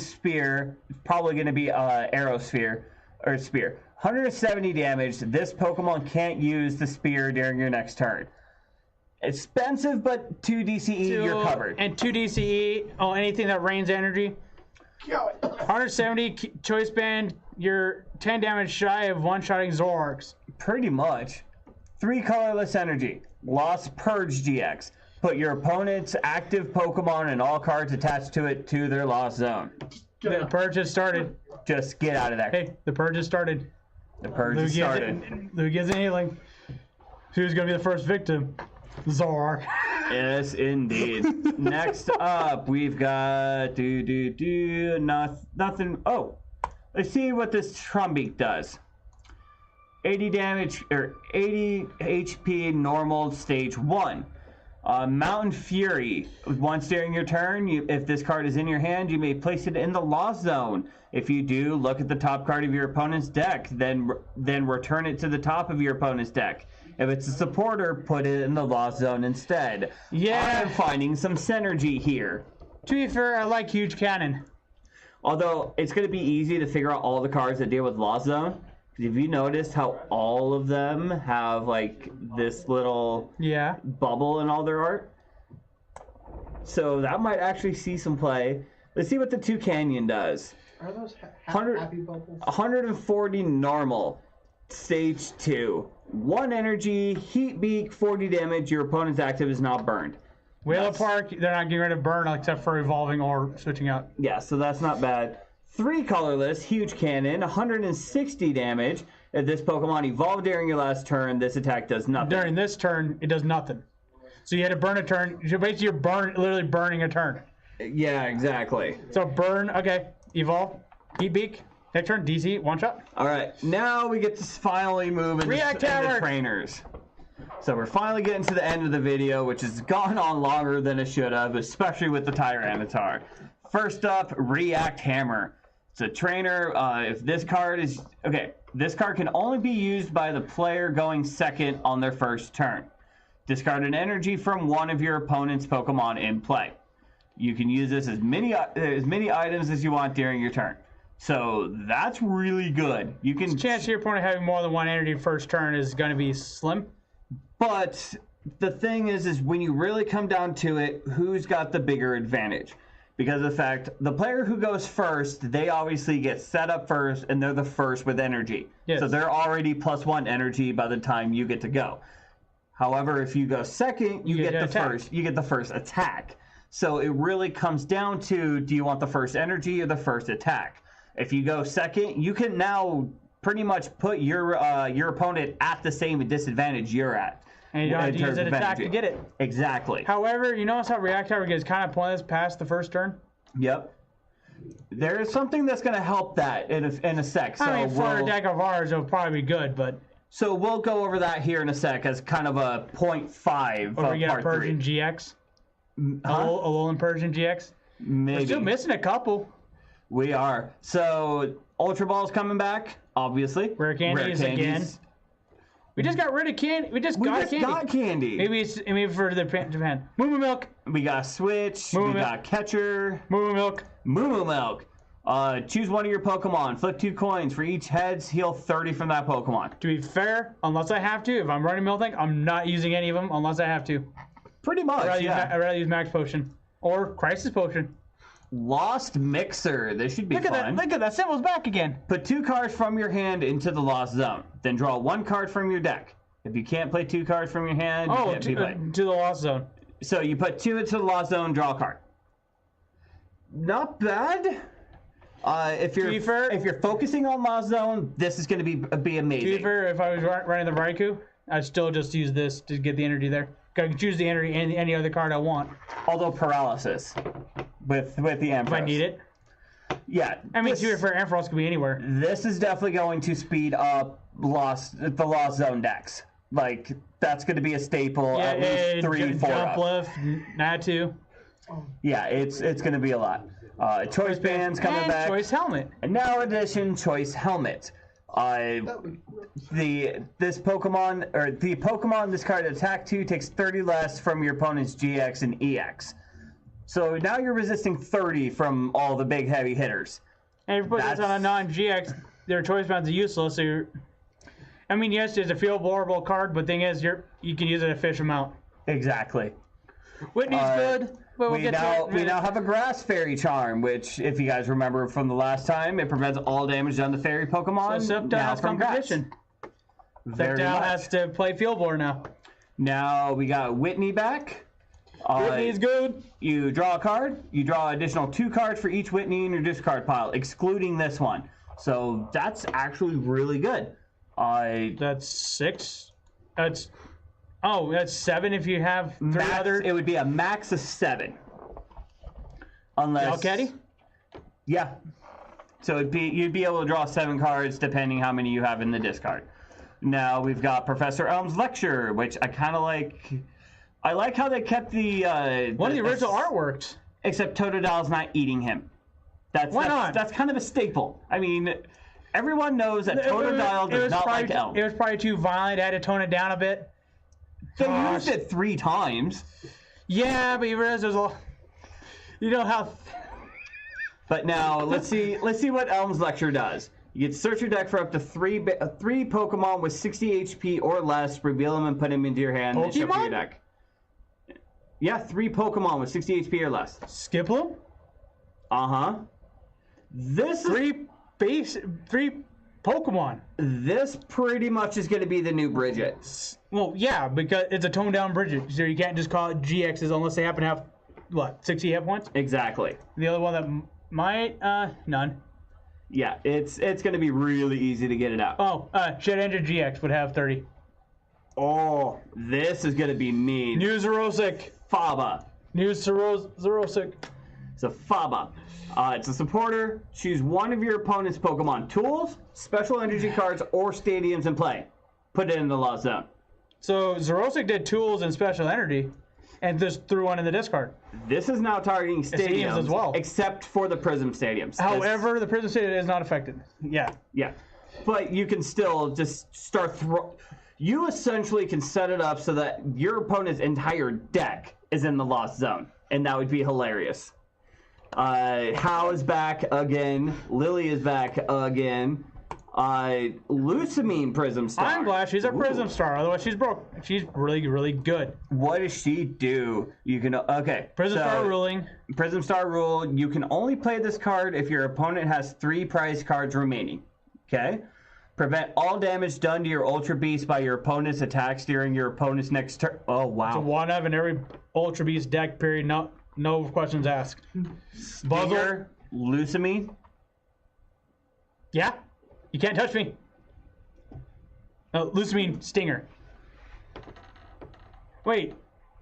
Spear, probably going to be Arrow Sphere, or Spear. 170 damage. This Pokemon can't use the Spear during your next turn. Expensive, but 2 DCE, you're covered. And 2 DCE, anything that rains energy. 170 Choice Band, you're 10 damage shy of one-shotting Zoroarks. Pretty much. 3 colorless energy. Lost Purge GX. Put your opponent's active Pokemon and all cards attached to it to their Lost Zone. The Purge has started. Just get out of there. Hey, the Purge has started. The Purge has started. Lugia's healing. Who's going to be the first victim? Zoroark. Yes, indeed. Next up, we've got nothing. Oh, let's see what this Trumbeak does. 80 damage or 80 HP normal stage 1. Mountain Fury. Once during your turn, if this card is in your hand, you may place it in the Lost Zone. If you do, look at the top card of your opponent's deck, then return it to the top of your opponent's deck. If it's a supporter, put it in the Lost Zone instead. Yeah. I'm finding some synergy here. To be fair, I like Huge Cannon. Although, it's going to be easy to figure out all the cards that deal with Lost Zone. Have you noticed how all of them have, like, this little bubble in all their art? So that might actually see some play. Let's see what the Toucannon does. Are those happy bubbles? 140 normal. Stage 2. 1 energy, Heat Beak, 40 damage. Your opponent's active is not burned. Whale Park, they're not getting rid of burn except for evolving or switching out. Yeah, so that's not bad. 3 colorless, Huge Cannon, 160 damage. If this Pokemon evolved during your last turn, this attack does nothing. During this turn, it does nothing. So you had to burn a turn. So basically, you're literally burning a turn. Yeah, exactly. So burn, okay. Evolve, Heat Beak. Next turn, DC, one shot. All right, now we get to finally move into React trainers. So we're finally getting to the end of the video, which has gone on longer than it should have, especially with the Tyranitar. First up, React Hammer. It's a trainer. If this card is... Okay, this card can only be used by the player going second on their first turn. Discard an energy from one of your opponent's Pokemon in play. You can use this as many items as you want during your turn. So that's really good. You can... The chance of your opponent having more than one energy first turn is going to be slim. But the thing is when you really come down to it, who's got the bigger advantage? Because of the fact, the player who goes first, they obviously get set up first, and they're the first with energy. Yes. So they're already +1 energy by the time you get to go. However, if you go second, you get the first attack. So it really comes down to, do you want the first energy or the first attack? If you go second, you can now pretty much put your opponent at the same disadvantage you're at. And you don't have to use an attack to get it. Exactly. However, you notice how React Tower gets kind of pointless past the first turn? Yep. There is something that's going to help that in a sec. So I mean, for a deck of ours, it'll probably be good, but... So we'll go over that here in a sec as kind of a 0.5 Or we get a part Persian 3. GX? A Alolan Persian GX? Maybe. We're still missing a couple. We are. So Ultra Ball's coming back, obviously. Rare Candies again. We just got rid of candy. We just got candy. Maybe for the Japan. Moo Moo Milk. We got Switch. Moo we Milk. got Catcher. Moo Moo Milk. Moo Moo Milk. Choose one of your Pokemon. Flip 2 coins. For each heads, heal 30 from that Pokemon. To be fair, unless I have to, if I'm running Miltank, I'm not using any of them unless I have to. Pretty much, I'd rather use Max Potion. Or Crisis Potion. Lost Mixer. This should be fun. Look at that. Symbol's back again. Put 2 cards from your hand into the Lost Zone. Then draw 1 card from your deck. If you can't play 2 cards from your hand, you can't be played. To the Lost Zone. So you put 2 into the Lost Zone, draw a card. Not bad. If you're focusing on Lost Zone, this is going to be amazing. If I was running the Raikou, I'd still just use this to get the energy there. I can choose the energy and any other card I want. Although paralysis with the Ampharos. If I need it. Yeah. I mean, for Ampharos could be anywhere. This is definitely going to speed up the Lost Zone decks. Like, that's going to be a staple at least 3-4 Jump lift, Natu. Yeah, it's going to be a lot. Choice bands coming back. Choice helmet. And now edition Choice helmet. The Pokemon this card attack 2 takes 30 less from your opponent's GX and EX. So now you're resisting 30 from all the big heavy hitters. And if you put this on a non-GX, their choice bands are useless. So I mean, yes, it's a fieldable card, but thing is, you can use it a fish amount. Exactly. Whitney's good. But we now have a Grass Fairy Charm, which, if you guys remember from the last time, it prevents all damage done to Fairy Pokemon. So Sceptile has competition. Sceptile has to play Fieldbore now. Now we got Whitney back. Whitney's good. You draw a card. You draw additional 2 cards for each Whitney in your discard pile, excluding this one. So that's actually really good. That's 6. That's 7 if you have 3 other. It would be a max of 7. Unless. Delcatty? Yeah. So you'd be able to draw 7 cards depending how many you have in the discard. Now we've got Professor Elm's Lecture, which I kind of like. I like how they kept one of the original artworks. Except Totodile's not eating him. Why not? That's kind of a staple. I mean, everyone knows that Totodile does not like Elm. It was probably too violent. I had to tone it down a bit. They used it 3 times. Yeah, but you realize there's a lot. You know how. But now let's see what Elm's Lecture does. You get to search your deck for up to 3 Pokemon with 60 HP or less, reveal them and put them into your hand and shuffle your deck. Yeah, 3 Pokemon with 60 HP or less. Skiploom? Uh-huh. This is 3 Pokemon. This pretty much is going to be the new Bridget. Well, yeah, because it's a toned down Bridget, so you can't just call it GXs unless they happen to have, 60 hit points? Exactly. The other one that might, none. Yeah, it's going to be really easy to get it out. Oh, Shed Engine GX would have 30. Oh, this is going to be mean. New Xerosic. Faba. New Xerosic. It's a Faba. It's a supporter. Choose one of your opponent's Pokemon tools, special energy cards, or stadiums in play. Put it in the Lost Zone. So Xerosic did tools and special energy, and just threw one in the discard. This is now targeting stadiums as well, except for the Prism stadiums. However, the Prism stadium is not affected. Yeah. Yeah, but you can still just start You essentially can set it up so that your opponent's entire deck is in the Lost Zone, and that would be hilarious. Hao is back again. Lily is back again. Lusamine Prism Star. I'm glad she's a Prism Star. Otherwise, she's broke. She's really, really good. What does she do? You can Prism Star ruling. Prism Star rule. You can only play this card if your opponent has 3 prize cards remaining. Okay. Prevent all damage done to your Ultra Beast by your opponent's attacks during your opponent's next turn. Oh wow! So 1 of in every Ultra Beast deck. Period. No questions asked. Buzzer, Lusamine. Yeah, you can't touch me. Lusamine, Stinger. Wait,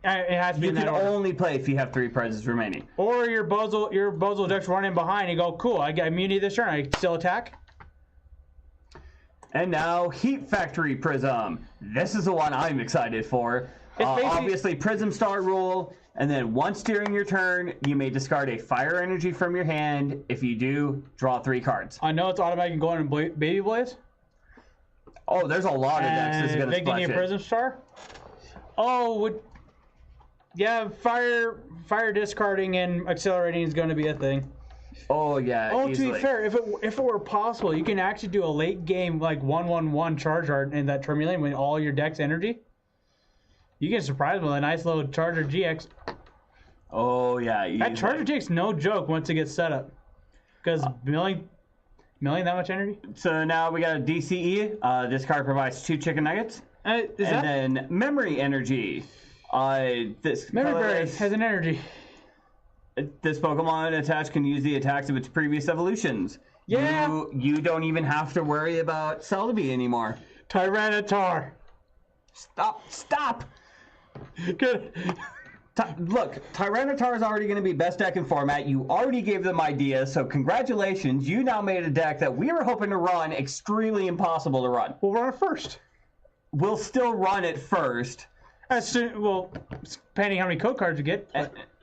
it has to be. You can only play if you have 3 prizes remaining. Or your Buzzle deck's running behind and go, cool. I got immunity this turn. I still attack. And now, Heat Factory Prism. This is the one I'm excited for. Obviously, Prism Star rule, and then once during your turn, you may discard a Fire Energy from your hand. If you do, draw 3 cards. I know it's automatic going in Baby Blaze. Oh, there's a lot of decks that's going to splash it. Prism Star? Oh, yeah, fire discarding and accelerating is going to be a thing. Oh yeah. Oh, easily. to be fair, if it were possible, you can actually do a late game like 1/1/1 Charizard in that Termulane with all your deck's energy. You can surprise me with a nice little Charger GX. Oh yeah. Easily. That Charger GX no joke once it gets set up, because milling that much energy. So now we got a DCE. This card provides 2 chicken nuggets. Then Memory Energy. This Memory Berry has an energy. This Pokemon attached can use the attacks of its previous evolutions. Yeah. You don't even have to worry about Celebi anymore. Tyranitar. Stop! Good. Look, Tyranitar is already going to be best deck in format. You already gave them ideas, so congratulations. You now made a deck that we were hoping to run extremely impossible to run. We'll run it first. We'll still run it first. Depending how many code cards you get.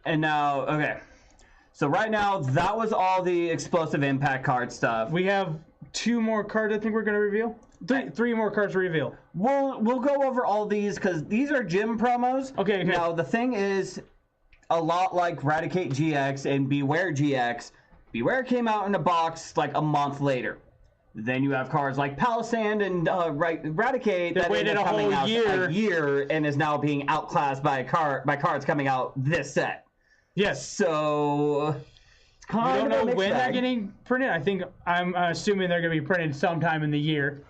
And now, okay. So right now, that was all the explosive impact card stuff. We have 2 more cards I think we're going to reveal. Three more cards to reveal. We'll go over all these because these are gym promos. Okay. Now, the thing is, a lot like Raticate GX and Beware GX, Beware came out in a box like a month later. Then you have cards like Palisand and Raticate that waited a whole year and is now being outclassed by cards coming out this set. Yes. So it's kind of a mixed bag. We don't know when they're bag. getting printed. I'm assuming they're going to be printed sometime in the year.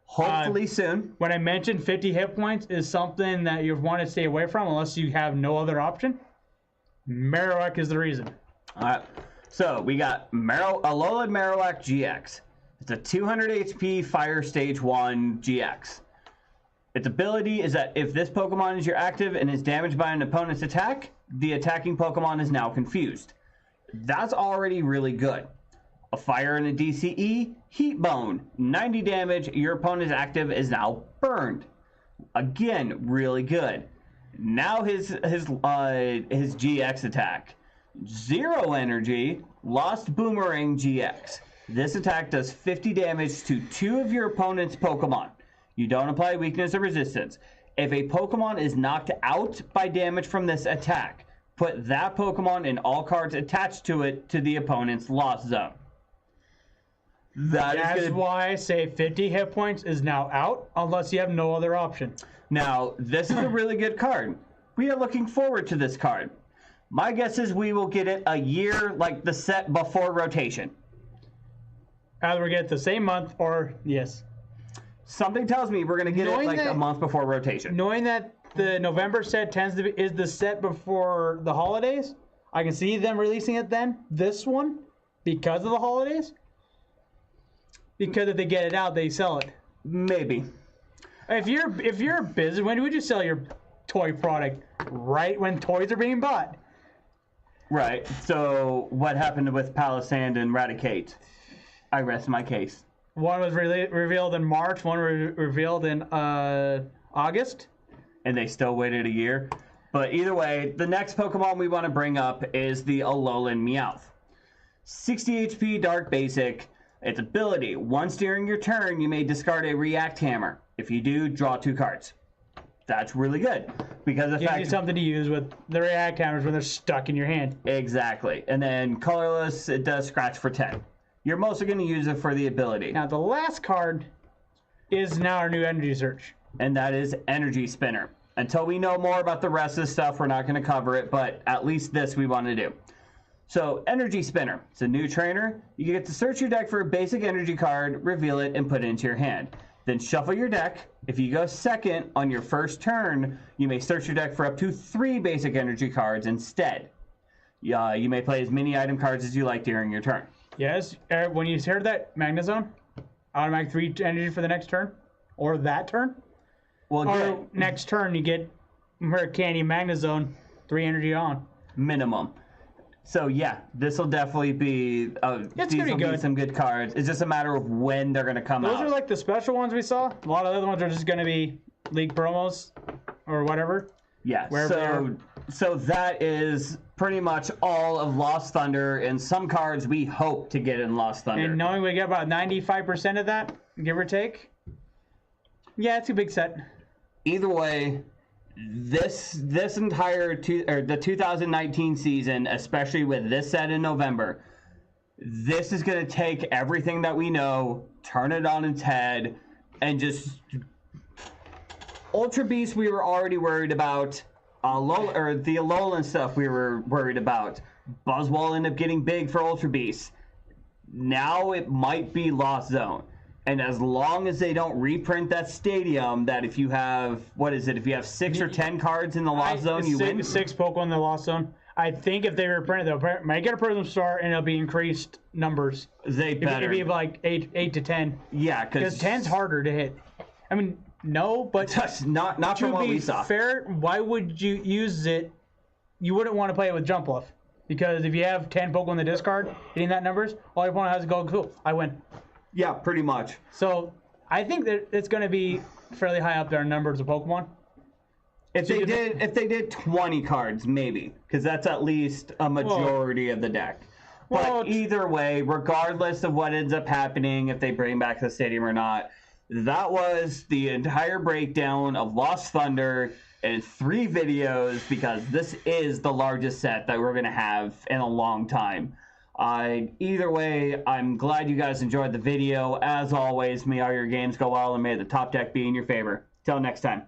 Hopefully soon. When I mentioned 50 hit points is something that you want to stay away from unless you have no other option, Marowak is the reason. All right. So we got Alolan Marowak GX. It's a 200 HP Fire Stage 1 GX. Its ability is that if this Pokemon is your active and is damaged by an opponent's attack, the attacking Pokemon is now confused. That's already really good. A fire and a DCE, Heat Bone, 90 damage, your opponent's active is now burned. Again, really good. Now his GX attack. 0 energy, Lost Boomerang GX. This attack does 50 damage to 2 of your opponent's Pokemon. You don't apply weakness or resistance. If a Pokemon is knocked out by damage from this attack, put that Pokemon and all cards attached to it to the opponent's lost zone. That's why I say 50 hit points is now out, unless you have no other option. Now, this is a really good card. We are looking forward to this card. My guess is we will get it a year, like the set before rotation. Either we get it the same month or, yes. Something tells me we're going to get it like a month before rotation. Knowing that the November set is the set before the holidays, I can see them releasing it then, this one, because of the holidays. Because if they get it out, they sell it. Maybe. If you're a business, when would you sell your toy product? Right when toys are being bought. Right. So what happened with Palisand and Raticate? I rest my case. One was revealed in March. One was revealed in August. And they still waited a year. But either way, the next Pokemon we want to bring up is the Alolan Meowth. 60 HP Dark Basic. Its ability, once during your turn, you may discard a React Hammer. If you do, draw 2 cards. That's really good. Because the Gives fact you something to use with the React Hammers when they're stuck in your hand. Exactly. And then colorless, it does scratch for 10. You're mostly going to use it for the ability. Now, the last card is now our new energy search. And that is Energy Spinner. Until we know more about the rest of the stuff, we're not going to cover it, but at least this we want to do. So, Energy Spinner. It's a new trainer. You get to search your deck for a basic energy card, reveal it, and put it into your hand. Then shuffle your deck. If you go second on your first turn, you may search your deck for up to 3 basic energy cards instead. You may play as many item cards as you like during your turn. Yes, when you heard that Magnezone, automatic 3 energy for the next turn, or that turn. Well, or next turn you get Candy Magnezone, 3 energy on. Minimum. So yeah, this will definitely be. It's gonna be good. Some good cards. It's just a matter of when they're gonna come out. Those are like the special ones we saw. A lot of the other ones are just gonna be league promos or whatever. Yeah. So that is pretty much all of Lost Thunder, and some cards we hope to get in Lost Thunder. And knowing we get about 95% of that, give or take. Yeah, it's a big set. Either way, this entire the 2019 season, especially with this set in November, this is going to take everything that we know, turn it on its head, and just Ultra Beast we were already worried about. The Alolan stuff we were worried about. Buzzwole ended up getting big for Ultra Beast. Now it might be Lost Zone. And as long as they don't reprint that stadium, that if you have, if you have 6 or 10 cards in the Lost Zone, you win. 6 Pokemon in the Lost Zone. I think if they reprint it, they'll make it a Prism Star and it'll be increased numbers. They better. It'd be like 8 to 10. Yeah, because 10's harder to hit. I mean, no, but not from what we saw. To be fair, why would you use it? You wouldn't want to play it with Jump Bluff. Because if you have 10 Pokemon in the discard, hitting that numbers, all your opponent has to go, cool, I win. Yeah, pretty much. So I think that it's going to be fairly high up there in numbers of Pokemon. If they did 20 cards, maybe, because that's at least a majority of the deck. But either way, regardless of what ends up happening, if they bring back the stadium or not, that was the entire breakdown of Lost Thunder in 3 videos, because this is the largest set that we're going to have in a long time. Either way, I'm glad you guys enjoyed the video. As always, may all your games go well and may the top deck be in your favor. Till next time.